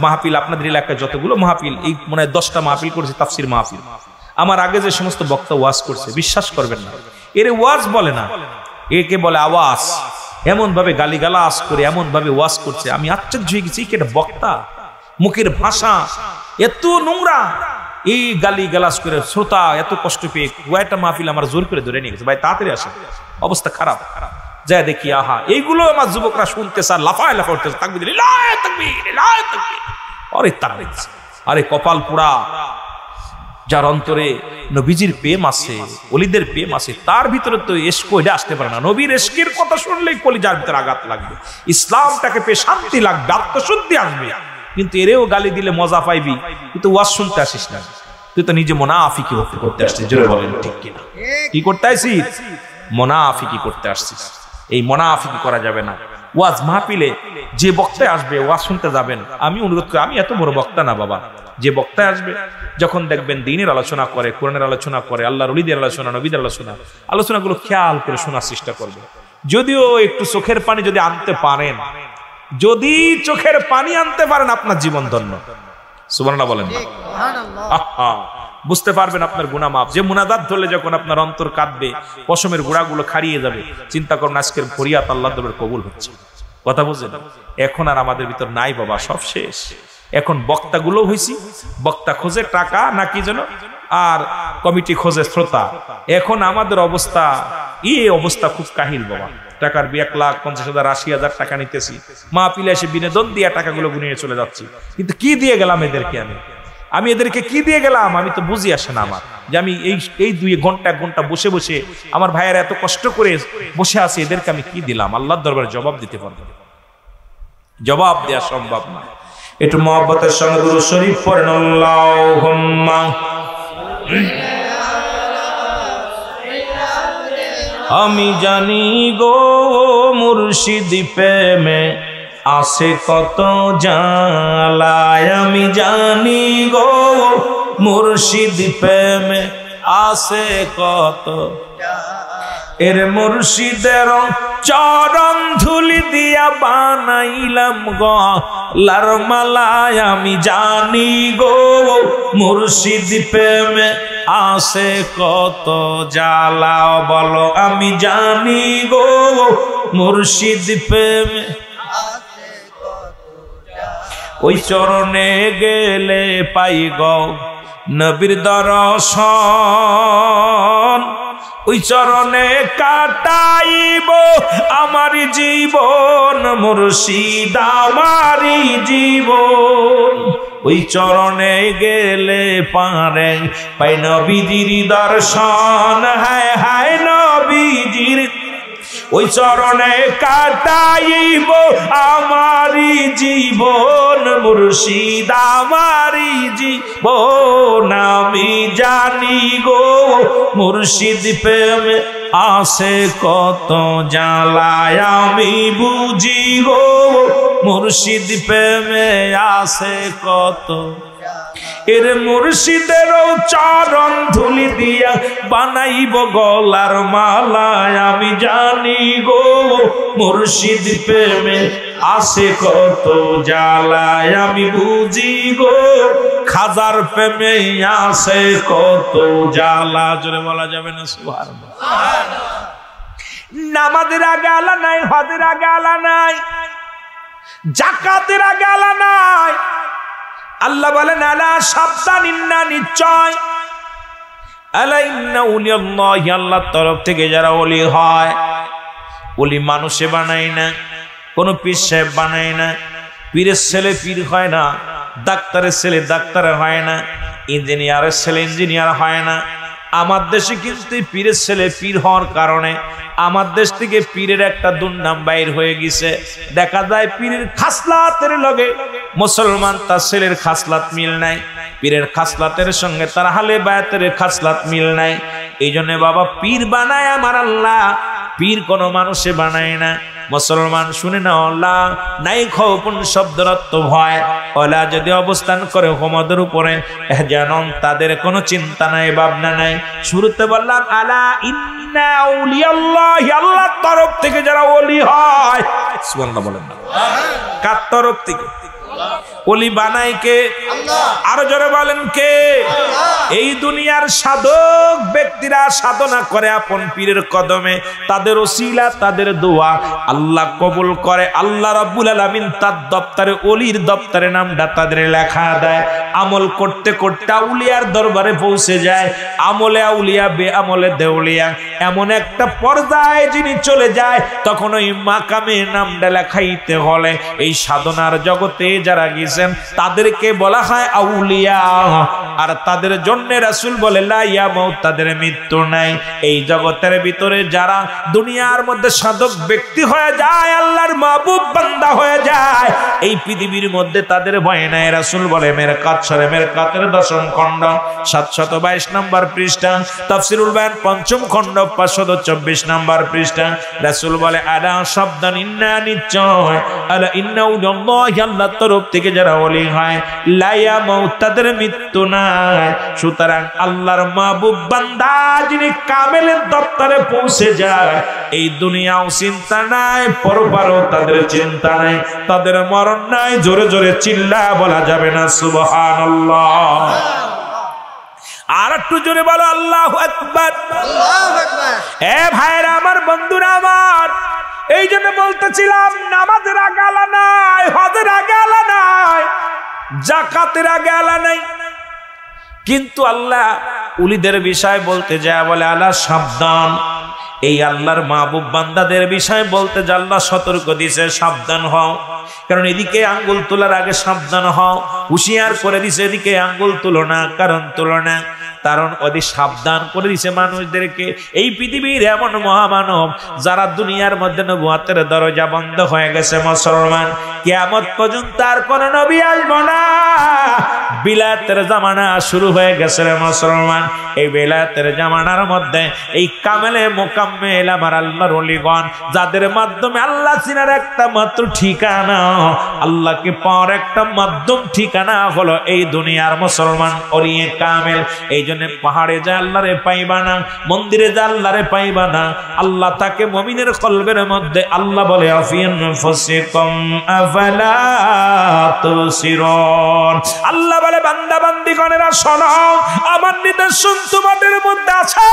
মাহফিল, আপনাদের এলাকায় যতগুলো মাহফিল, এই মনে হয় 10টা মাহফিল করেছি, তাফসির মাহফিল। আমার আগে যে সমস্ত বক্তা ওয়াজ করছে, বিশ্বাস করবেন না, এর ওয়াজ বলে না, একে বলে আওয়াজ। এমন ভাবে গালিগালাজ করে, এমন ভাবে ওয়াজ করছে, আমি আশ্চর্য হয়ে গেছি, এটা বক্তা, মুখের ভাষা এত নোংরা। এই গালি গালাজ করে শ্রোতা এত কষ্ট পেয়ে কয়েকটা মাহফিল আমার জোর করে ধরে নিয়ে গেছে, ভাই তাড়াতাড়ি আসে, অবস্থা খারাপ। যা দেখি আহা, এইগুলো আমার যুবকরা শুনতে স্যার লাফায় লাফা উঠতেছে, তাকবীর, ইলাহি তাকবীর, ইলাহি তাকবীর। আরে তাকবীর, আরে কপাল পোড়া। যার অন্তরে নবীজির প্রেম আছে, ওলিদের প্রেম আছে, তার ভিতরে তো এশক এটা আসতে পারে না। নবীর এশকের কথা শুনলেই কলিজার ভিতরে আঘাত লাগবে, ইসলামটাকে পেয়ে শান্তি লাগবে, আত্মশুদ্ধি আসবে। কিন্তু এরেও গালি দিলে মজা পাইবি, কিন্তু ওয়াজ শুনতে আসিস না, তুই তো নিজে মুনাফিকি করতে আসছিস। জোরে বলেন ঠিক কিনা? কি করতে আসিস? মুনাফিকি করতে আসছিস। এই মুনাফিকি করা যাবে না। ওয়াজ মাহফিলে যে বক্তায় আসবে, ওয়াজ শুনতে যাবেন, আমি অনুরোধ করি, আমি এত বড় বক্তা না বাবা, যে বক্তায় আসবে যখন দেখবেন দ্বীনের আলোচনা করে, কোরআনের আলোচনা করে, আল্লাহর ওলিদের আলোচনা, নবীদের আলোচনা, আলোচনাগুলো খেয়াল করে শোনার চেষ্টা করবে। যদিও একটু চোখের পানি যদি আনতে পারেন, যদি চোখের পানি আনতে পারেন, আপনার জীবন ধন্য। সুবহানাল্লাহ বলেন না? বুঝতে পারবেন আপনার গুনাহ মাফ। যে মুনাজাত ধরলে যখন আপনার অন্তর কাঁদবে, পশমের গোড়াগুলো খারিয়ে যাবে, চিন্তা করুন আজকের ফরিয়াদ আল্লাহর দরবারে কবুল হচ্ছে। কথা বুঝেন? এখন আর আমাদের ভিতর নাই বাবা, সব শেষ। এখন বক্তাগুলো হইছি, বক্তা খোঁজে টাকা না কি যেন, আর কমিটি খোঁজে শ্রোতা। এখন আমাদের অবস্থা, এই অবস্থা খুব কাহিল বাবা। টাকার 1,50,000 80,000 টাকা নিতেছি, মাহফিলে এসে বিনোদন দিয়ে টাকাগুলো গুনিয়ে চলে যাচ্ছি। কিন্তু কি দিয়ে গেলাম এদেরকে? আমি এদেরকে কি দিয়ে গেলাম? আমি তো বুঝি আসে না আমার, যে আমি এই 2 ঘন্টা 1 ঘন্টা বসে বসে আমার ভাইয়েরা এত কষ্ট করে বসে আছে, এদেরকে আমি কি দিলাম? আল্লাহর দরবারে জবাব দিতে পারবো? জবাব দেওয়া সম্ভব না। একটু মহব্বতের সঙ্গে দুরূদ শরীফ পড়েন। আল্লাহুম্মা আমি জানি গো মুর্শিদ প্রেমে আসে কত জ্বালায় আমি জানি গো মুর্শিদ প্রেমে আসে কত এর মুর্শিদের চরণ ধুলি দিয়া বানাইলাম গলার মালায় আমি জানি গো মুর্শিদ প্রেমে আসে কত জ্বালা বলো আমি জানি গো মুর্শিদ প্রেমে ওই চরণে গেলে পাই গো নবীর দর্শন ওই চরণে কাটাইব আমার জীবন মুর্শিদ আমারি জীবন ওই চরণে গেলে পারে পাই নবীজির দর্শন হায় হায় নবীজির ওই চরণে কাটাইব আমারি জীবন মুর্শিদ আমারি জীবন আমি জানি গো মুর্শিদ প্রেমে আসে কত জ্বালায় আমি বুঝি গো মুর্শিদ প্রেমে আসে কত এর মুর্শিদের চরণ ধুলি দিয়া বানাইব গলার মালায় আমি জানি গো মুর্শিদ প্রেমে আসে কত জ্বালায় আমি বুঝি গো খাজার প্রেমে আসে কত জ্বালা জোরে বলা যাবে না সুবহানাল্লাহ নামাজের আগে আলা নাই হজের আগে আলা নাই যাকাতের আগে আলা নাই আল্লাহ বলেন আলা সাবধান ইন্না নিশ্চয় আলা ইন্না উলিয়াল্লাহি আল্লাহর তরফ থেকে যারা ওলি হয় ওলি মানুষে বানায় না কোন পীর সাহেব বানায় না পীরের ছেলে পীর হয় না ডাক্তারের ছেলে ডাক্তার হয় না ইঞ্জিনিয়ারের ছেলে ইঞ্জিনিয়ার হয় না আমার দেশে কিন্তু পীরের ছেলে পীর হওয়ার কারণে আমার দেশ থেকে পীরের একটা দুর্নাম বাইর হয়ে গেছে দেখা যায় পীরের খাসলাতের লগে মুসলমান তার ছেলের খাসলাত মিল নাই পীরের খাসলাতের সঙ্গে তার হালে বায়াতের খাসলাত মিল নাই এই জন্য বাবা পীর বানায় আমার আল্লাহ পীর কোনো মানুষে বানায় না মুসলমান শুনে না আল্লাহ নাই খৌফুন শব্দের অর্থ ভয় ওলা যদি অবস্থান করে হোমদের উপরে যেন তাদের কোনো চিন্তা নাই ভাবনা নাই শুরুতে বললাম আলা ইন্না আউলিয়াল্লাহি আল্লাহর তরফ থেকে যারা ওলি হয় সুবহানাল্লাহ বলেন না কার তরফ থেকে ওলি বানায় কে আল্লাহ আরো জোরে বলেন কে আল্লাহ এই দুনিয়ার সাধক ব্যক্তিরা সাধনা করে আপন পীরের কদমে তাদের ওসিলা তাদের দোয়া আল্লাহ কবুল করে আল্লাহ রাব্বুল আলামিন তার দপ্তরে ওলির দপ্তরে নামটা তাদের লেখা দেয় আমল করতে করতে আউলিয়ার দরবারে পৌঁছে যায় আমলে আউলিয়া বে আমলে দেউলিয়া এমন একটা পর্যায়ে যিনি চলে যায় তখন ওই মাকামে নামটা লেখাইতে হলে এই সাধনার জগতে যারা গেছেন তাদেরকে বলা হয় আউলিয়া আর তাদের জন্য রাসূল বলে লা ইয়ামুত তাদের মৃত্যু নাই এই জগতের ভিতরে যারা দুনিয়ার মধ্যে সাধক ব্যক্তি হয়ে যায় আল্লাহর মাহবুব বান্দা হয়ে যায় এই পৃথিবীর মধ্যে তাদের ভয় নাই রাসূল বলে মেরকাত শরে মেরকাতের 10ম খণ্ড 722 নম্বর পৃষ্ঠা তাফসীরুল বায়ান 5ম খণ্ড 524 নম্বর পৃষ্ঠা রাসূল বলে আলা শব্দান ইন্না নিশ্চয় আলা ইন্না উল্লাহি আল্লাহর তরফ থেকে যারা ওলি হয় লা ইয়ামুত তাদের মৃত্যু নাই সুতরাং আল্লাহর মাহবুব বান্দা যিনি কামেলের দপ্তরে পৌঁছে যায় এই দুনিয়াও চিন্তা নাই পরপারও তাদের চিন্তা নাই তাদের মরণ নাই জোরে জোরে চিল্লা বলা যাবে না সুবহানাল্লাহ আর একটু জোরে বলো আল্লাহু আকবার আল্লাহু আকবার এ ভাইরা আমার বন্ধুরা আমার এই জন্য বলতেছিলাম নামাজের আগে আলা নাই হজের আগে আলা নাই যাকাতের আগে আলা নাই কিন্তু আল্লাহ উলিদের বিষয় বলতে যায় বলে আল্লাহ সাবধান এই আল্লাহর মাহবুব বান্দাদের বিষয় বলতে যে আল্লাহ সতর্ক দিয়েছে সাবধান হও কারণ এদিকে আঙ্গুল তোলার আগে সাবধান হও হুঁশিয়ার করে দিছে এদিকে আঙ্গুল তুলো না কারণ তুলো না কারণ ওদের সাবধান করে দিছে মানুষদেরকে এই পৃথিবীর এমন মহামানব যারা দুনিয়ার মধ্যে নবুয়তের দরজা বন্ধ হয়ে গেছে মুসলমান কিয়ামত পর্যন্ত আর কোন নবী আসবে না। বিলাতের জামানা শুরু হয়ে গেছে রে মুসলমান। এই বিলাতের জামানার মধ্যে এই কামেলে মোকাম্মেল আমার আল্লাহর ওলিগণ, যাদের মাধ্যমে আল্লাহ চিনার একটা মাত্র ঠিকানা, আল্লাহকে পাওয়ার একটা মাধ্যম ঠিকানা হলো এই দুনিয়ার মুসলমান ওলিয়ে কামেল। এই জন্য পাহাড়ে যা আল্লাহরে পাইবা না, মন্দিরে যা আল্লাহরে পাইবা না। আল্লাহ তাকে মুমিনের কলবের মধ্যে আল্লাহ বলে আফিয়ানফুসিকুম আফালা তুবসিরুন। আল্লাহ বলে বান্দা বান্দিগণেরা শোনো, আমার নিদর্শন তোমাদের মধ্যে আছে,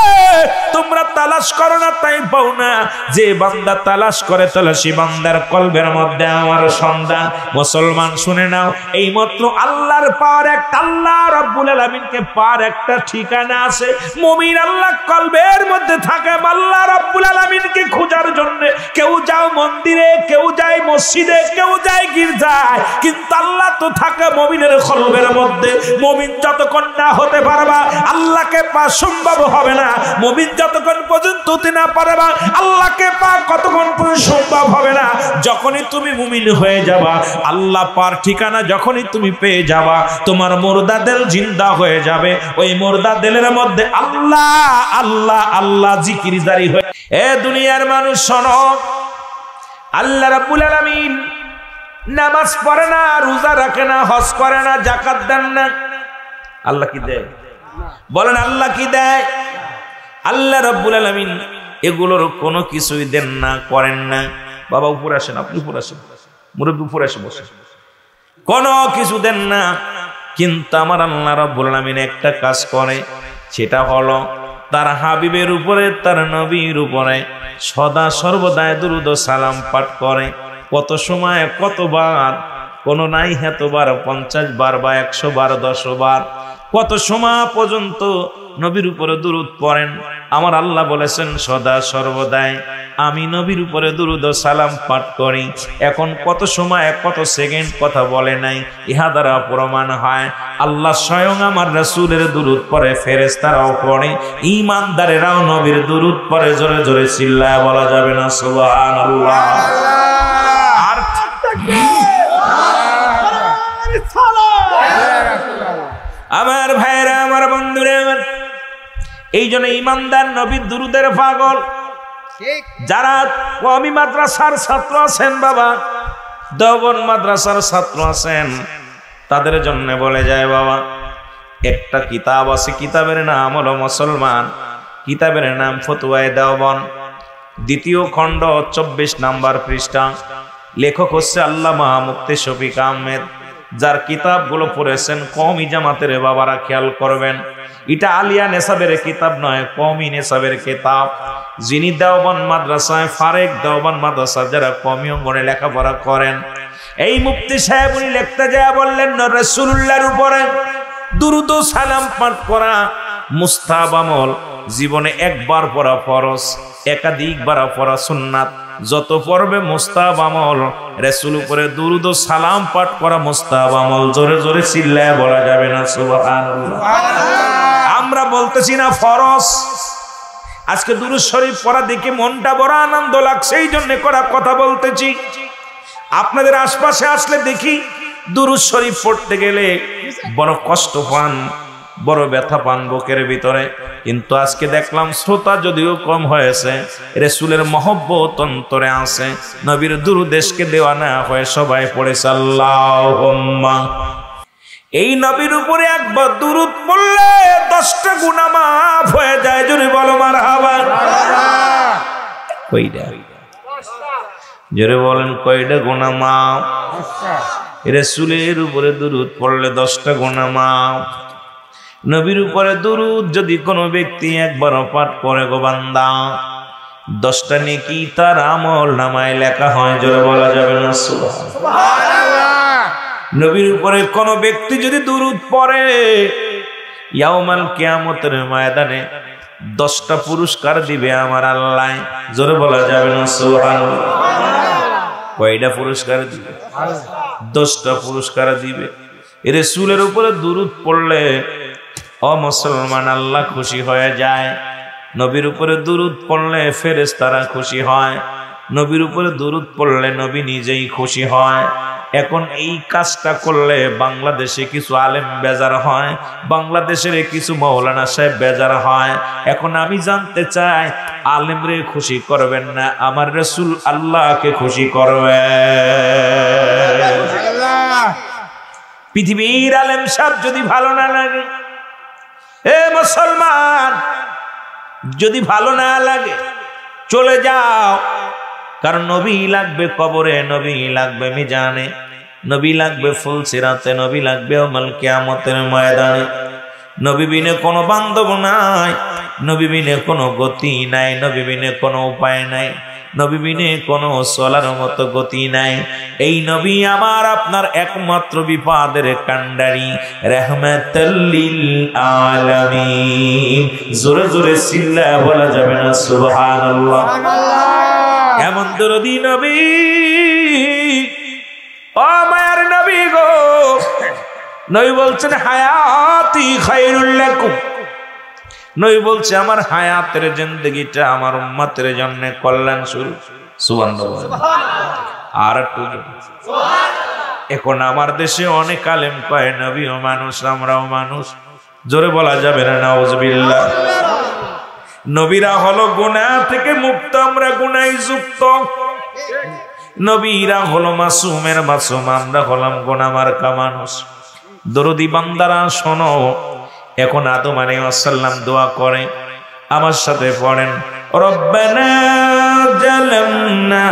তোমরা তালাশ করো না তাই পাও না। যে বান্দা তালাশ করে তলাশি বান্দার কলবের মধ্যে আমার সন্ধান। মুসলমান শুনে নাও, এই মাত্র আল্লাহর পাওয়ার একটা, আল্লাহ রাব্বুল আলামিনকে পাওয়ার একটা ঠিকানা আছে। মুমিন আল্লাহ কলবের মধ্যে থাকে। আল্লাহ রাব্বুল আলামিনকে খোঁজার জন্য কেউ যাও মন্দিরে, কেউ যায় মসজিদে, কেউ যায় গির্জায়, কিন্তু আল্লাহ তো থাকে মুমিনের কলবের মধ্যে। মুমিন যতক্ষণ না হতে পারবা আল্লাহকে পাওয়া সম্ভব হবে না। মুমিন যতক্ষণ পর্যন্ত হতে না পারবা আল্লাহকে পাওয়া কতক্ষণ পর্যন্ত সম্ভব হবে না। যখনই তুমি মুমিন হয়ে যাবা, আল্লাহ পার ঠিকানা যখনই তুমি পেয়ে যাবা, তোমার মুর্দা দিল জিন্দা হয়ে যাবে। ওই মুর্দা দিলের মধ্যে আল্লাহ আল্লাহ আল্লাহ জিকির জারি হয়ে। এ দুনিয়ার মানুষ শোনো, আল্লাহ রাব্বুল আলামিন নামাজ পড়ে না, রোজা রাখে না, হজ করে না, যাকাত দেন না। আল্লাহ কি দেয়? বলেন আল্লাহ কি দেয়? আল্লাহ রাব্বুল আলামিন এগুলোর কোনো কিছুই দেন না, করেন না। বাবা উপরে আসেন, আপনি উপরে আসেন, মুরব্বী উপরে আসে বসে। কোনো কিছু দেন না, কিন্তু আমার আল্লাহ রাব্বুল আলামিন একটা কাজ করে, সেটা হলো তার হাবিবের উপরে, তার নবীর উপরে সদা সর্বদাই দুরূদ ও সালাম পাঠ করে। কত সময় কতবার, কোন নাই হেতবার 50 বার বা 100 বার, 10 বার, কত সময় পর্যন্ত নবীর উপরে দুরূদ পড়েন। আমার আল্লাহ বলেছেন সদা সর্বদাই আমি নবীর উপরে দুরূদ ও সালাম পাঠ করি। এখন কত সময় কত সেকেন্ড কথা বলে নাই, ইহা দ্বারা প্রমাণ হয় আল্লাহ স্বয়ং আমার রাসূলের দুরূদ পড়ে, ফেরেশতারাও পড়ে, ঈমানদারেরাও নবীর দুরূদ পড়ে। জোরে জোরে চিল্লায় বলা যাবে না সুবহানাল্লাহ? আর আমার ভাইরা, আমার বন্ধুরা, এই জন্য ঈমানদার নবীর দুরূদের পাগল। যারা কওমি মাদ্রাসার ছাত্র আছেন, বাবা দেওবন্দ মাদ্রাসার ছাত্র আছেন, তাদের জন্য বলে যায় বাবা, একটা কিতাব আছে, কিতাবের নাম হলো মুসলমান, কিতাবের নাম ফতোয়ায়ে দেওবন্দ, 2য় খণ্ড 24 নম্বর পৃষ্ঠা। লেখক হচ্ছে আল্লামা মুফতি শফিক আহমেদ, যার কিতাবগুলো পড়েছেন কওমি জামাতের বাবারা খেয়াল করবেন। এটা আলিয়া নেসাবের কিতাব নয়, কওমি নেসাবের কিতাব। যিনি দেওবন্দ মাদ্রাসায়, ফারেক দেওবন্দ মাদ্রাসা যারা কওমি অঙ্গনে লেখাপড়া করেন, এই মুফতি সাহেব উনি লিখতে যায় বললেন, রাসূলুল্লাহর উপরে দুরূদ ও সালাম পাঠ করা মুস্তাহাব আমল। জীবনে একবার পড়া ফরজ, একাধিকবার পড়া সুন্নাত। যত পড়বে মুস্তাহাব আমল। রাসূল উপরে দুরূদ ও সালাম পাঠ করা মুস্তাহাব আমল। জোরে জোরে চিল্লায় বলা যাবে না সুবহানাল্লাহ? আমরা বলতেছি না ফরজ। আজকে দুরূদ শরীফ পড়া দেখে মনটা বড় আনন্দ লাগছে, এই জন্য করা কথা বলতেছি। আপনাদের আশপাশে আসলে দেখি দুরূদ শরীফ পড়তে গেলে বড় কষ্ট পান, বড় ব্যথা পান বুকের ভিতরে। কিন্তু আজকে দেখলাম শ্রোতা যদিও কম হয়েছে, রাসূলের মহব্বত অন্তরে আছে। নবীর দুরূদেশকে দেওয়ানা হয়ে সবাই পড়েছে আল্লাহুম্মা। এই নবীর উপরে একবার দুরূদ পড়লে 10টা গুনাহ মাফ হয়ে যায়। জোরে বলো মারহাবা। কয়টা? জোরে বলেন কয়টা গুনাহ মাফ? রাসূলের উপরে দুরূদ পড়লে 10টা গুনাহ মাফ। নবীর উপরে দুরূদ যদি কোনো ব্যক্তি একবার পাঠ করে গো বান্দা, 10টা নেকি তার আমল নামায় লেখা হয়। জোরে বলা যাবে না সুবহানাল্লাহ? নবীর উপরে কোনো ব্যক্তি যদি দুরূদ পড়ে, ইয়াউমাল কিয়ামতের ময়দানে 10টা পুরস্কার দিবে আমার আল্লাহ। জোরে বলা যাবে না সুবহানাল্লাহ? কয়টা পুরস্কার দিবে? 10টা পুরস্কার দিবে। রাসূলের উপরে দুরূদ পড়লে ও মুসলমান আল্লাহ খুশি হয়ে যায়। নবীর উপরে দুরূদ পড়লে ফেরেশতারা খুশি হয়। নবীর উপরে দুরূদ পড়লে নবী নিজেই খুশি হয়। এখন এই কাজটা করলে বাংলাদেশে কিছু আলেম বেজার হয়, বাংলাদেশের কিছু মাওলানা সাহেব বেজার হয়। এখন আমি জানতে চাই, আলেমরে খুশি করবেন না আমার রাসূল আল্লাহকে খুশি করবেন? পৃথিবীর আলেম সাহেব যদি ভালো না লাগে, এ মুসলমান, যদি ভালো না লাগে চলে যাও। কারণ নবী লাগবে কবরে, নবী লাগবে মিজানে, নবী লাগবে ফুলসিরাতে, নবী লাগবে ইয়াউমুল কিয়ামতের ময়দানে। নবী বিনে কোনো বান্ধব নাই, নবী বিনে কোনো গতি নাই, নবী বিনে কোনো উপায় নাই, নবী বিনে কোনো চলার মতো গতি নাই। এই নবী আমার আপনার একমাত্র বিপদের কান্ডারি, রাহমাতুল লিল আলামিন। জোরে জোরে চিল্লায়া বলা যাবে না সুবহানাল্লাহ? এমন দরদি নবী, ও মায়ার নবী গো, নবী বলছেন হায়াতি খায়রুল লাকুম। নবী বলছে আমার হায়াতের জিন্দেগিটা আমার উম্মতের জন্য কল্যাণ শুরু। সুবহানাল্লাহ। আর একটু সুবহানাল্লাহ। এখন আমার দেশে অনেক আলেম কয় নবীও মানুষ, আমরাও মানুষ। জোরে বলা যাবে না নাউজুবিল্লাহ? নবীরা হলো গুনাহ থেকে মুক্ত, আমরা গুনাহে যুক্ত। নবীরা হলো মাসুমের মাসুম, আমরা হলাম গুনাহ মার্কা মানুষ। দরদি বান্দারা শোনো, এখন আদম আলাইহিস সালাম দোয়া করে, আমার সাথে পড়েন, রব্বানা জালামনা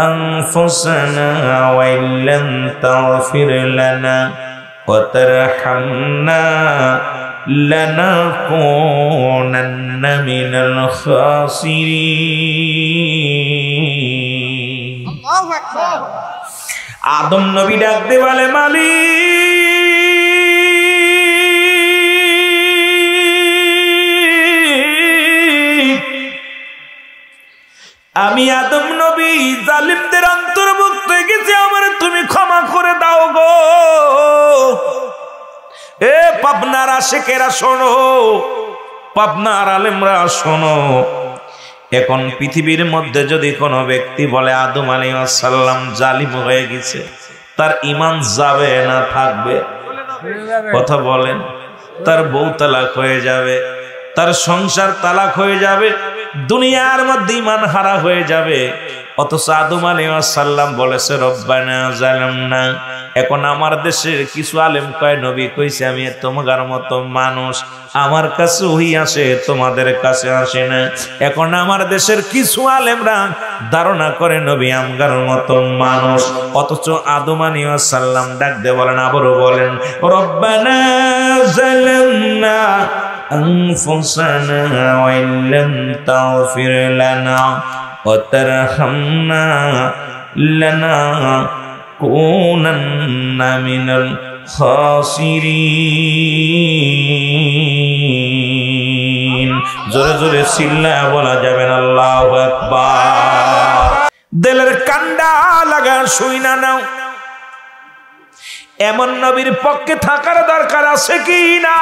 আনফুসানা ওয়া ইল্লাম তাগফির লানা ওয়া তারহামনা লানাকুনান্না মিনাল খাসিরিন। আল্লাহু আকবার। আদম নবী ডাকতে বলে, মালিক, আমি আদম নবী জালিমদের অন্তর্ভুক্ত হয়ে গেছি, আমার তুমি ক্ষমা করে দাও গো। এ পাবনার আশিকেরা শোনো, পাবনার আলেমরা শোনো, এখন পৃথিবীর মধ্যে যদি কোনো ব্যক্তি বলে আদম আলাইহিস সালাম জালিম হয়ে গেছে, তার ঈমান যাবে না থাকবে? কথা বলেন। তার বউ তালাক হয়ে যাবে, তার সংসার তালাক হয়ে যাবে, দুনিয়ার মধ্যে ঈমান হারা হয়ে যাবে। অথচ আদম আলাইহিস সালাম বলেছে রব্বানা জালামনা। এখন আমার দেশের কিছু আলেম কয় নবী কইছে আমি তোমার মতো মানুষ, আমার কাছে ওহী আসে, তোমাদের কাছে আসে না। এখন আমার দেশের কিছু আলেমরা ধারণা করে নবী আমগার মতো মানুষ, অথচ আদম আলাইহিস সালাম ডাক দিয়ে বলেন, আবারও বলেন, রব্বানা জালামনা আনফুসানা ওয়া ইল্লাম তাগফির লানা ওয়া তারহামনা লানাকুনান্না মিনাল খাসিরিন। জোরে জোরে চিল্লায়া বলা যাবে না আল্লাহু আকবার? দিলের কান্ডা লাগা শুইনা নাও, এমন নবীর পক্ষে থাকার দরকার আছে কি না?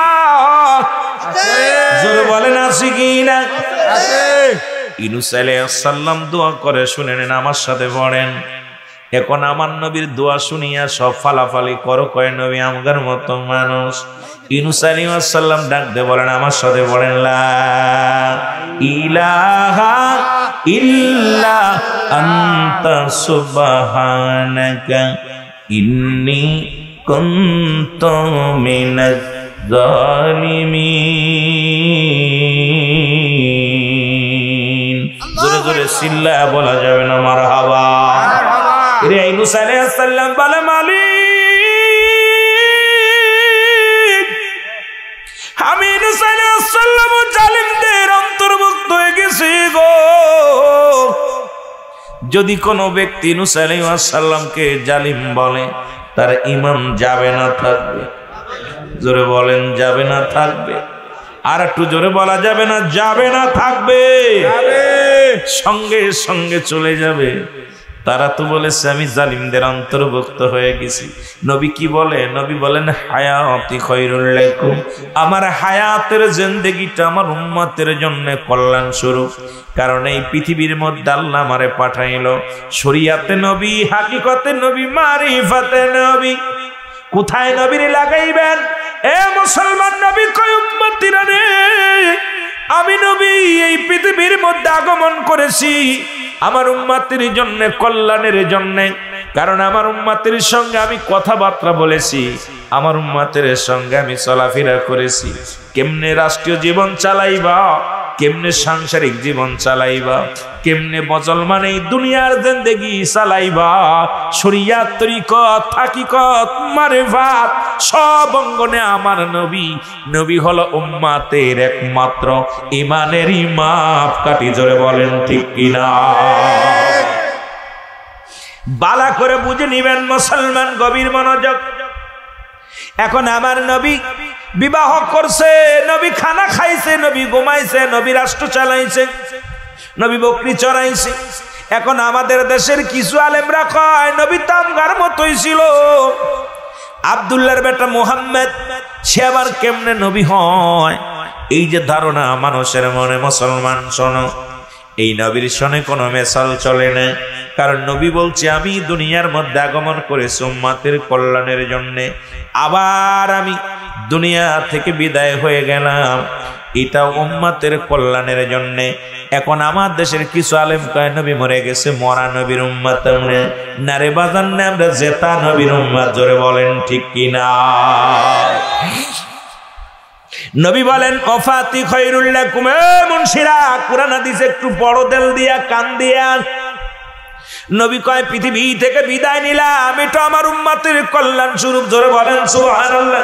জোরে বলেন আছে কি না? ইউনূস আলাইহিস সালাম দোয়া করে, শুনে নেন, আমার সাথে পড়েন। এখন আমার নবীর দোয়া শুনিয়া সব ফালাফালি করো, কয় নবী আমগার মতো মানুষ। ইউনূস আলাইহিস সালাম ডাক দিয়ে বলেন, আমার সাথে পড়েন, লা ইলাহা ইল্লা আনতা সুবহানাকা ইন্নী কুনতু মিনাজ জালিমিন। জোরে জোরে চিল্লায়া বলা যাবে না মারহাবা? ইউনূস আলাইহিস সালাম বলে, মালিক, আমি ইউনূস আলাইহিস সালাম জালিমদের অন্তর্ভুক্ত হয়ে গেছি গো। যদি কোনো ব্যক্তি ইউনূস আলাইহিস সালামকে জালিম বলে, তার ঈমান যাবে না থাকবে? জোরে বলেন, যাবে না থাকবে? আর একটু জোরে বলা যাবে না? যাবে না থাকবে? সঙ্গে সঙ্গে চলে যাবে। তারা তো বলেছে আমি জালিমদের অন্তর্ভুক্ত হয়ে গেছি। নবী কি বলে? নবী বলেন হায়াতি খায়রুল লাকুম, আমার হায়াতের জিন্দেগিটা আমার উম্মতের জন্য কল্যাণ স্বরূপ। কারণ এই পৃথিবীর মধ্যে আল্লাহ আমারে পাঠাইলো শরীয়তে নবী, হাকিকতে নবী, মারিফাতে নবী। কোথায় নবীরে লাগাইবেন? এ মুসলমান, নবী কয় উম্মতিরা রে, আমি নবী এই পৃথিবীর মধ্যে আগমন করেছি আমার উম্মতের জন্য, কল্যাণের জন্য। কারণ আমার উম্মতের সঙ্গে আমি কথাবার্তা বলেছি, আমার উম্মতের সঙ্গে আমি চলাফেরা করেছি। কেমনে রাষ্ট্রীয় জীবন চালাইবা, কেমনে সাংসারিক জীবন চালাইবা, কেমনে মুসলমান এই দুনিয়ার জিন্দেগি চালাইবা, শরিয়াত, তরিকত, হাকিকত, মারিফাত সব অঙ্গনে আমার নবী। নবী হলো উম্মতের একমাত্র ঈমানের মাপ কাঠি। জোরে বলেন ঠিক কিনা? বালা করে বুঝে নিবেন মুসলমান, গভীর মনোযোগ। এখন আমার নবী বিবাহ করছে, নবী খানা খাইছে, নবী ঘুমাইছে, নবী রাষ্ট্র চালাইছে, নবী বকরি চড়াইছে। এখন আমাদের দেশের কিছু আলেমরা কয় নবী তামগার মতোই ছিল। আব্দুল্লাহর বেটা মুহাম্মদ সে আবার কেমনে নবী হয়? এই যে ধারণা মানুষের মনে, মুসলমান শোনো, এই নবীর সনে কোনো মেসাল চলে না। কারণ নবী বলছে আমি দুনিয়ার মধ্যে আগমন করেছি উম্মতের কল্যাণের জন্য, আবার আমি দুনিয়া থেকে বিদায় হয়ে গেলাম, এটা উম্মতের কল্যাণের জন্য। এখন আমার দেশের কিছু আলেম কয় নবী মরে গেছে, মরা নবীর উম্মত আমরা না রে বাজান, না আমরা জেতা নবীর উম্মত। জোরে বলেন ঠিক কিনা? নবী বলেন ওয়াফাতি খায়রুল লাকুম। মুনশিরা কুরআন হাদিস একটু বড় দেল দিয়া কান দিয়া। নবী কয় পৃথিবী থেকে বিদায় নিলাম, এটা আমার উম্মতের কল্যাণ স্বরূপ। জোরে বলেন সুবহানাল্লাহ।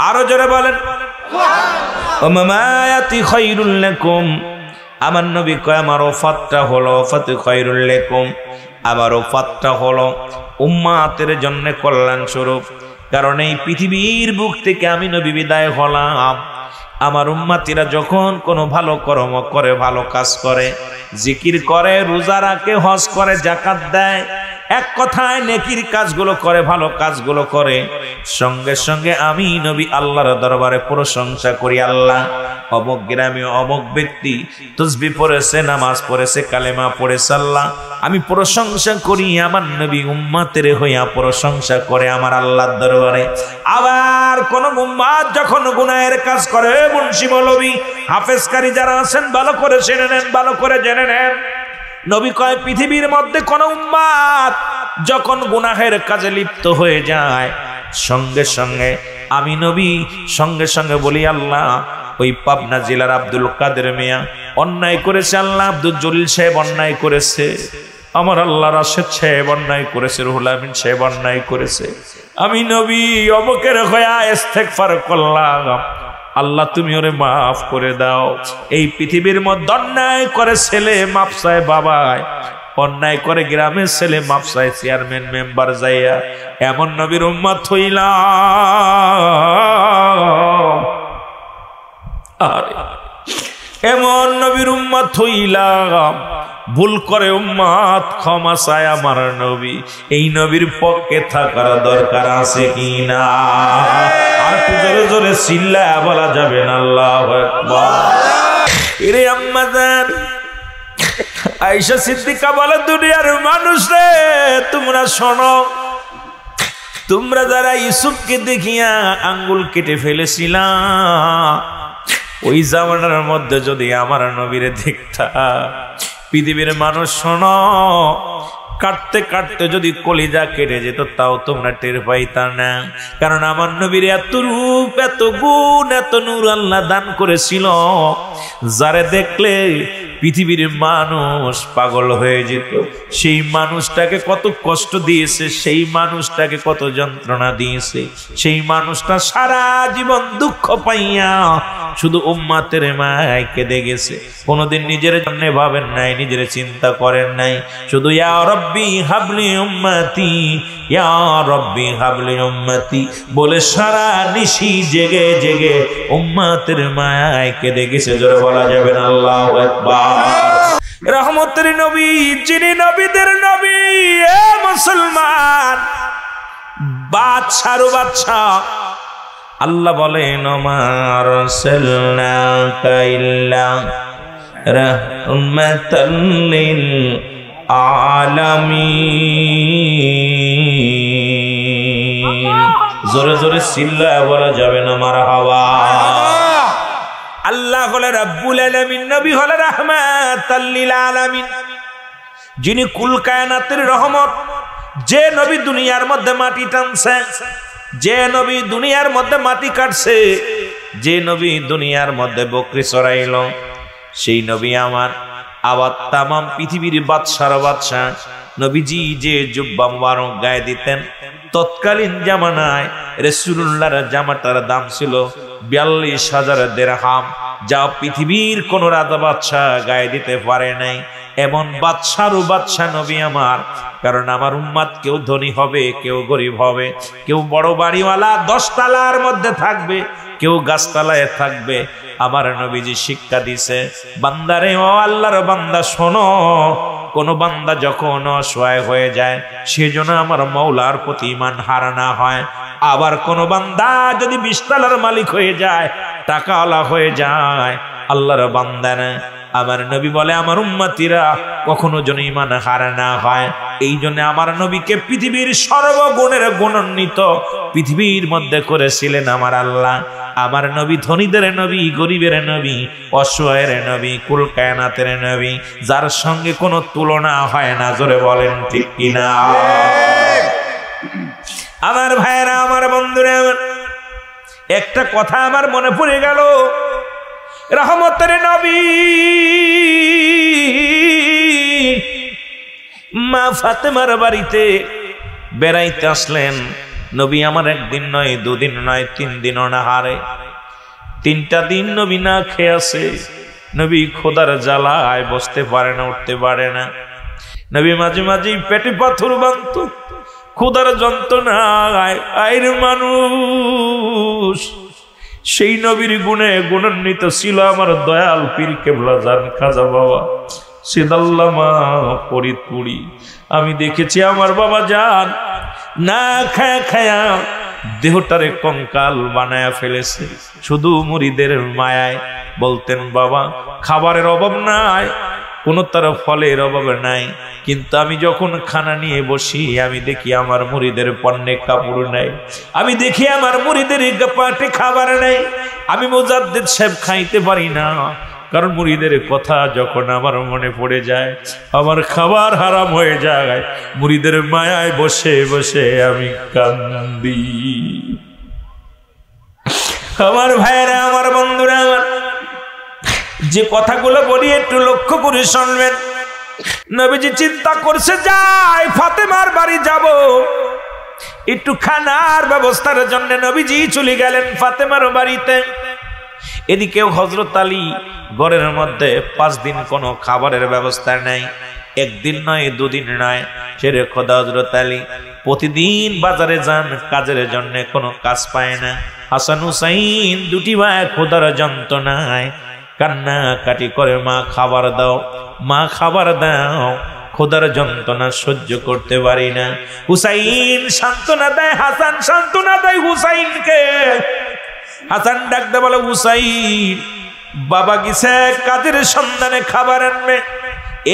আরো জোরে বলেন ওমামায়াতি খায়রুল লাকুম। আমার নবী কয় আমার ওয়াফাতটা হলো ওয়াফাতি খায়রুল লাকুম, আমার ওয়াফাতটা হলো উম্মতের জন্য কল্যাণ স্বরূপ। কারণ এই পৃথিবীর বুক থেকে আমি নবী বিদায় হলাম, আমার উম্মতিরা যখন কোনো ভালো কর্ম করে, ভালো কাজ করে, জিকির করে, রোজা রাখে, হজ করে, যাকাত দেয়, এক কথায় নেকির কাজগুলো করে, ভালো কাজগুলো করে, সঙ্গে সঙ্গে আমি নবী আল্লাহর দরবারে প্রশংসা করি। আল্লাহ অমুক গ্রামে অমুক ব্যক্তি তাসবিহ পড়েছে, নামাজ পড়েছে, কালেমা পড়েছে, আল্লাহ আমি প্রশংসা করি। আমার নবী উম্মতের হইয়া প্রশংসা করে আমার আল্লাহর দরবারে। আবার কোন উম্মত যখন গুনাহের কাজ করে, মুন্সি মৌলবী হাফেজকারী যারা আছেন ভালো করে জেনে নেন, ভালো করে জেনে নেন। নবী কয় পৃথিবীর মধ্যে কোন উম্মত যখন গুনাহের কাজে লিপ্ত হয়ে যায়, সঙ্গে সঙ্গে আমি নবী সঙ্গে সঙ্গে বলি আল্লাহ ওই পাবনা জেলার আব্দুল কাদের মিয়া অন্যায় করেছে, আল্লাহ আব্দুল জলিল সাহেব অন্যায় করেছে, আমার আল্লাহ রাশেদ সাহেব অন্যায় করেছে, রুহুল আমিন সাহেব অন্যায় করেছে, আমি নবী অমুকের হয়ে ইস্তেগফার করলাম, আল্লাহ তুমি ওরে মাফ করে দাও। এই পৃথিবীর মধ্যে অন্যায় করে ছেলে মাপ চায় বাবায়, অন্যায় করে গ্রামের ছেলে মাপ চায় চেয়ারম্যান মেম্বার যাইয়া, এমন নবীর উম্মত হইলাম, এমন নবীর উম্মত হইলাম, ভুল করে উম্মত ক্ষমা চায় আমার নবী। এই নবীর পক্ষে থাকার দরকার আছে কিনা? আর জোরে জোরে চিল্লায়া বলা যাবে না আল্লাহু আকবার। এরে আম্মা জান আয়েশা সিদ্দিকা বলে দুনিয়ার মানুষ রে তোমরা শোনো, তোমরা যারা ইউসুফকে দেখিয়া আঙ্গুল কেটে ফেলেছিলা, ওই জামানার মধ্যে যদি আমার নবীরে দেখতা, পৃথিবীর মানুষ শোনো, কাটতে কাটতে যদি কলিজা কেটে যেত তাও তোমরা টের পাইতা না। কারণ আমার নবীর এত রূপ, এত গুণ, এত নূর আল্লাহ দান করেছিল, যারে দেখলে পৃথিবীর মানুষ পাগল হয়ে যেত। সেই মানুষটাকে কত কষ্ট দিয়েছে, সেই মানুষটাকে কত যন্ত্রণা দিয়েছে, সেই মানুষটা সারা জীবন দুঃখ পাইয়া শুধু উম্মতের মায় কেঁদে গেছে। কোনোদিন নিজের জন্য ভাবেন নাই, নিজের চিন্তা করেন নাই, শুধু ইয়া রব্বি হাবলি উম্মতি, ইয়া রব্বি হাবলি উম্মতি বলে সারা নিশি জেগে জেগে উম্মতের মায় কেঁদে গেছে। জোরে বলা যাবে না আল্লাহু আকবার। রহমতের নবী, যিনি নবীদের নবী। এ মুসলমান, বাদশার বাদশা আল্লাহ বলেন মা আরসালনাকা ইল্লা রাহমাতাল লিল আলামিন। জোরে জোরে চিল্লায় বলা যাবে না মারহাবা। আল্লাহ হলে রাব্বুল আলামিন, নবী হলে রাহমাতাল লিল আলামিন, যিনি কুল কায়নাতের রহমত। যে নবী দুনিয়ার মধ্যে মাটি টানছে, যে নবী দুনিয়ার মধ্যে মাটি কাটছে, যে নবী দুনিয়ার মধ্যে বকরি চড়াইল, সেই নবী আমার। আবার তামাম পৃথিবীর বাদশার বাদশা নবীজি যে জুব্বা মুবারক গায়ে দিতেন, তৎকালীন জামানায় রাসূলুল্লাহর জামাটার দাম ছিল ৪২,০০০ দিরহাম, যা পৃথিবীর কোন রাজা বাদশা গায়ে দিতে পারে নাই। এমন বাদশারও বাদশা নবী আমার। কারণ আমার উম্মত কেউ ধনী হবে, কেউ গরিব হবে, কেউ বড় বাড়িওয়ালা ১০ তলার মধ্যে থাকবে, কেউ গাছতলায় থাকবে। আমার নবীজি শিক্ষা দিছে, বান্দারে ও আল্লাহর বান্দা শোনো, কোন বান্দা যখন অসহায় হয়ে যায় সেজন্য আমার মওলার প্রতি ঈমান হারা না হয়। আবার কোন বান্দা যদি ২০ তলার মালিক হয়ে যায়, টাকাওয়ালা হয়ে যায়, আল্লাহর বান্দা না। আমার নবী বলে আমার উম্মতিরা কখনো যেন ঈমান হারা না হয়। এই জন্য আমার নবীকে পৃথিবীর সর্বগুণের গুণান্বিত পৃথিবীর মধ্যে করেছিলেন আমার আল্লাহ। আমার নবী ধনীদের নবী, গরিবের নবী, অসহায়ের নবী, কুল কায়নাতের নবী, যার সঙ্গে কোনো তুলনা হয় না। জোরে বলেন ঠিক কিনা? আমার ভাইয়েরা, আমার বন্ধুরা, একটা কথা আমার মনে পড়ে গেল। রহমতের নবী মা ফাতেমার বাড়িতে বেড়াইতে আসলেন। নবী আমার একদিন নয়, দুদিন নয়, ৩ দিনও না হারে, ৩টা দিন নবী না খেয়ে আছে। নবী খোদার জ্বালায় বসতে পারে না, উঠতে পারে না। নবী মাঝে মাঝে পেটে পাথর বাঁধত, খোদার যন্ত্রণায়। আইর মানুষ, সেই নবীর গুণে গুণান্বিত ছিল আমার দয়াল পীর কেবলা জান খাজা বাবা সিদাল্লামা ফরিদপুরি। আমি দেখেছি আমার বাবা জান না খায়া খায়া দেহটারে কঙ্কাল বানায়া ফেলেছে, শুধু মুরিদের মায়ায়। বলতেন বাবা খাবারের অভাব নাই, কোনো তার ফলের অভাব নাই, কিন্তু আমি যখন খানা নিয়ে বসি আমি দেখি আমার মুরিদের পণ্যে কাপড় নাই, আমি দেখি আমার মুরিদের পাটে খাবার নাই। আমি মুজাদ্দিদ সাহেব খাইতে পারি না, কারণ মুরিদের কথা যখন আমার মনে পড়ে যায় আমার খাবার হারাম হয়ে যায়। মুরিদের মায়ায় বসে বসে আমি কান্দি। আমার ভাইরা, আমার বন্ধুরা, আমার যে কথাগুলো বলি একটু লক্ষ্য করে শুনবেন। নবীজি চিন্তা করছে যাই ফাতেমার বাড়ি যাব, একটু খানার ব্যবস্থার জন্য নবীজি চলে গেলেন ফাতেমার বাড়িতে। এদিকেও হযরত আলী ঘরের মধ্যে 5 দিন কোনো খাবারের ব্যবস্থা নাই। একদিন নয়, দুদিন নয়, ছেড়ে খোদা হযরত আলী প্রতিদিন বাজারে যান কাজের জন্য, কোনো কাজ পায় না। হাসান হুসাইন দুটি ভাই খোদার যন্ত্রণায় কান্না কাটি করে, মা খাবার দাও, মা খাবার দাও, খোদার যন্ত্রণা সহ্য করতে পারি না। হুসাইন সান্ত্বনা দেয়, হাসান সান্ত্বনা দেয় হুসাইনকে। হাসান ডাকতে বলে হুসাইন বাবা গেছে কাজের সন্ধানে খাবার আনবে,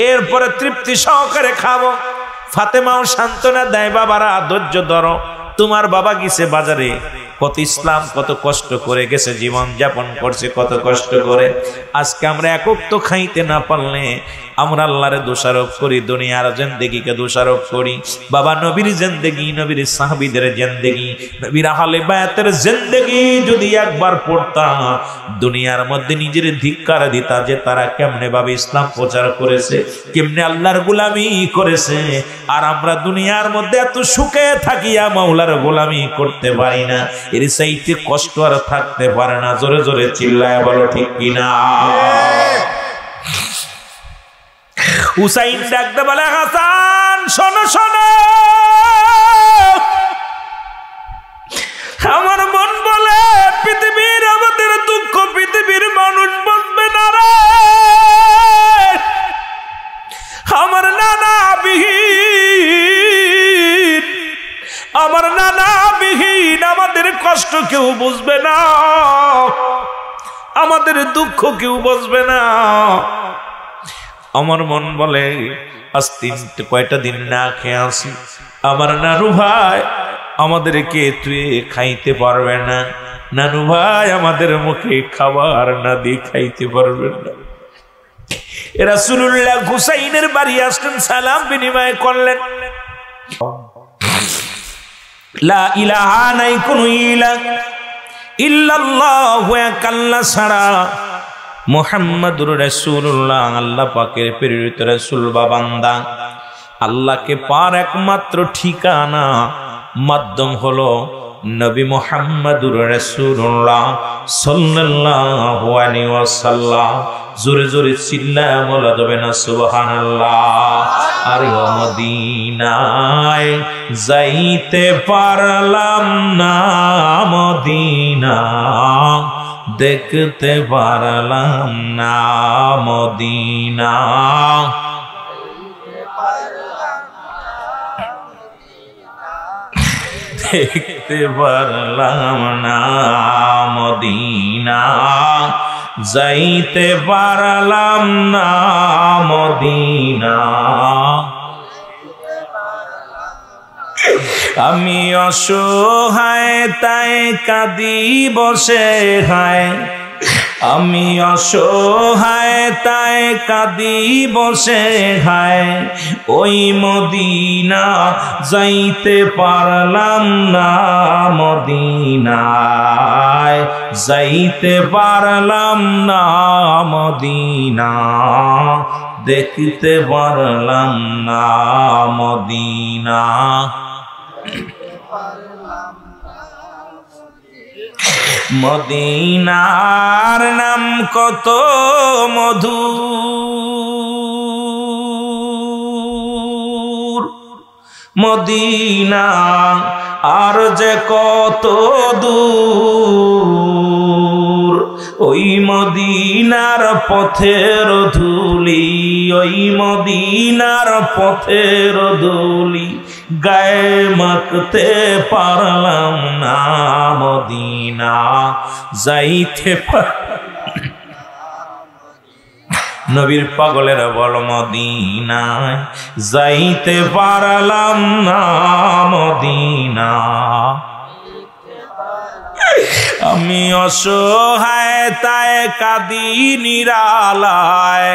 এরপরে তৃপ্তি সহকারে খাবো। ফাতেমাও সান্ত্বনা দেয় বাবারা ধৈর্য ধরো, তোমার বাবা গেছে বাজারে, কত ইসলাম কত কষ্ট করে গেছে, জীবন যাপন করছে কত কষ্ট করে। আজকে আমরা একক তো খাইতে না পারলে আমরা আল্লাহরে দোষারোপ করি, দুনিয়ার জিন্দেগিকে দোষারোপ করি। বাবা নবীর জিন্দেগি, নবীর সাহাবীদের জিন্দেগি, নবীর আহলে বায়াতের জিন্দেগি যদি একবার পড়তাম, দুনিয়ার মধ্যে নিজের ধিক্কার দিতা যে তারা কেমনে ভাবে ইসলাম প্রচার করেছে, কেমনে আল্লাহর গোলামি করেছে। আর আমরা দুনিয়ার মধ্যে এত সুখে থাকিয়া মাওলার গোলামি করতে পারি না, এর চাইতে কষ্ট আর থাকতে পারে না। জোরে জোরে চিল্লায় বলো ঠিক কিনা? হুসাইন ডাকতে বলে হাসান শোনো শোনো, আমার মন বলে পৃথিবীর আমাদের দুঃখ পৃথিবীর মানুষ বুঝবে না রে। আমার নানা বিহীন, আমার নানা বিহীন আমাদের কষ্ট কেউ বুঝবে না, আমাদের দুঃখ কেউ বুঝবে না। আমার মন বলে আজ কয়টা দিন না খেয়ে আসি, আমার নানু ভাই আমাদেরকে তুই খাইতে পারবে না, নানু ভাই আমাদের মুখে খাবার না দিয়ে খাইতে পারবে না। রাসূলুল্লাহ হুসাইনের বাড়ি আসলেন, সালাম বিনিময় করলেন। লা ইলাহা নাই কোন ইলাহ ইল্লাল্লাহু এক আল্লাহ ছাড়া, মুহাম্মাদুর রাসূলুল্লাহ আল্লাহ পাকের প্রেরিত রাসূল বা বান্দা। আল্লাহকে পার একমাত্র ঠিকানা মাধ্যম হলো নবী মুহাম্মাদুর রাসূলুল্লাহ সাল্লাল্লাহু আলাইহি ওয়াসাল্লাম। জোরে জোরে চিল্লায় বলা যাবে না সুবহানাল্লাহ। আর মদিনায় যাইতে পারলাম না, মদিনা দেখতে পারলাম না, মদিনা দেখতে পারলাম না, মদিনা যাইতে পারলাম না, মদিনা। আমি অসহায় তাই কাঁদি বসে হায়, আমি অসহায় তাই কাঁদি বসে হায়, ওই মদিনা যাইতে পারলাম না, মদিনায় যাইতে পারলাম না, মদিনা দেখতে পারলাম না, মদিনা। মদিনার নাম কত মধুর, মদিনা আর যে কত দূর, ওই মদিনার পথের ধুলি, ওই মদিনার পথের ধুলি গায়ে মাখতে পারলাম না, মদিনা যাইতে নবীর পাগলের বল মদিনায় যাইতে পারলাম না, মদিনা। আমি অসহায় তাই কাঁদি নিরালায়,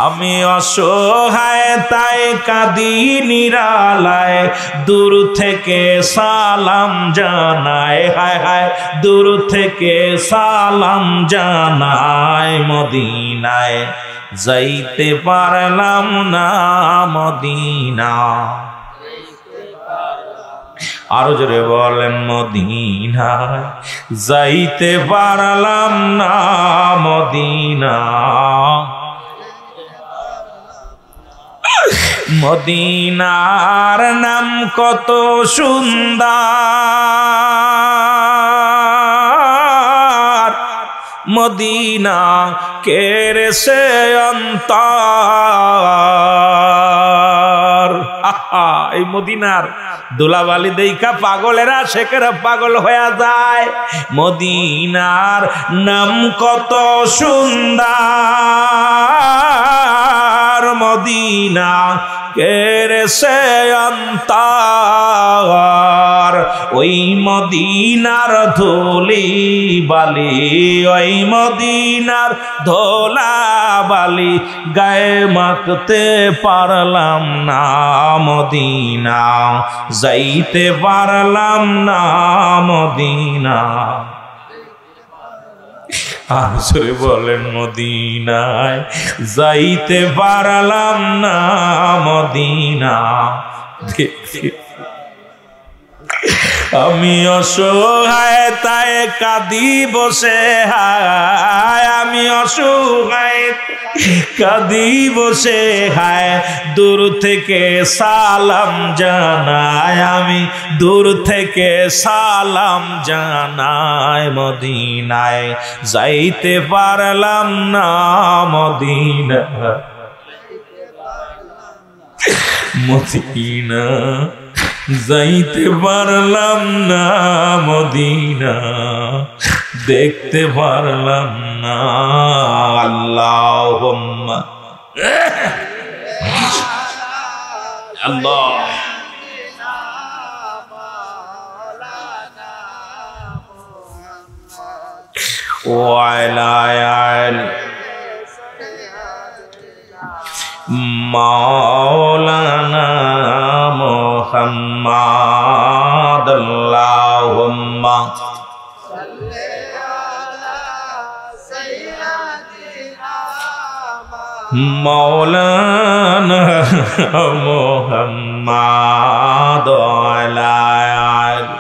আমি অসহায় তাই কাঁদি নিরালায়, দূর থেকে সালাম জানায়, হায় হায় দূর থেকে সালাম জানায়, মদিনায় যাইতে পারলাম না, মদিনা। আরো জোরে বলেন মদিনায় যাইতে পারলাম না, মদিনা। মদিনার নাম কত সুন্দর, মদিনা কেড়ে সে অন্তর। এই মদিনার দোলাবালি দেইখা পাগলেরা শেখেরা পাগল হয়ে যায়। মদিনার নাম কত সুন্দর, মদিনা কেড়ে সে অন্তর, ওই মদিনার ধুলি বালি, ওই মদিনার ধোলা বালি গায়ে মাখতে পারলাম না, মদিনা যাইতে পারলাম না, মদিনা। আসরে বলেন মদিনায় যাইতে পারলাম না, মদিনা। আমি অসহায় তাই কাঁদি বসে হায়, আমি অসহায় কাঁদি বসে হায়, দূর থেকে সালাম জানায়, আমি দূর থেকে সালাম জানায়, মদিনায় যাইতে পারলাম না, মদিনা মদিনা যাইতে পারলাম না, মদিনা দেখতে পারলাম না। আল্লাহুম্মা আল্লাহ ওয়ালা আল মাওলানা মুহাম্মাদ। আল্লাহুম্মা মাওলানা মুহাম্মাদ আলা আলি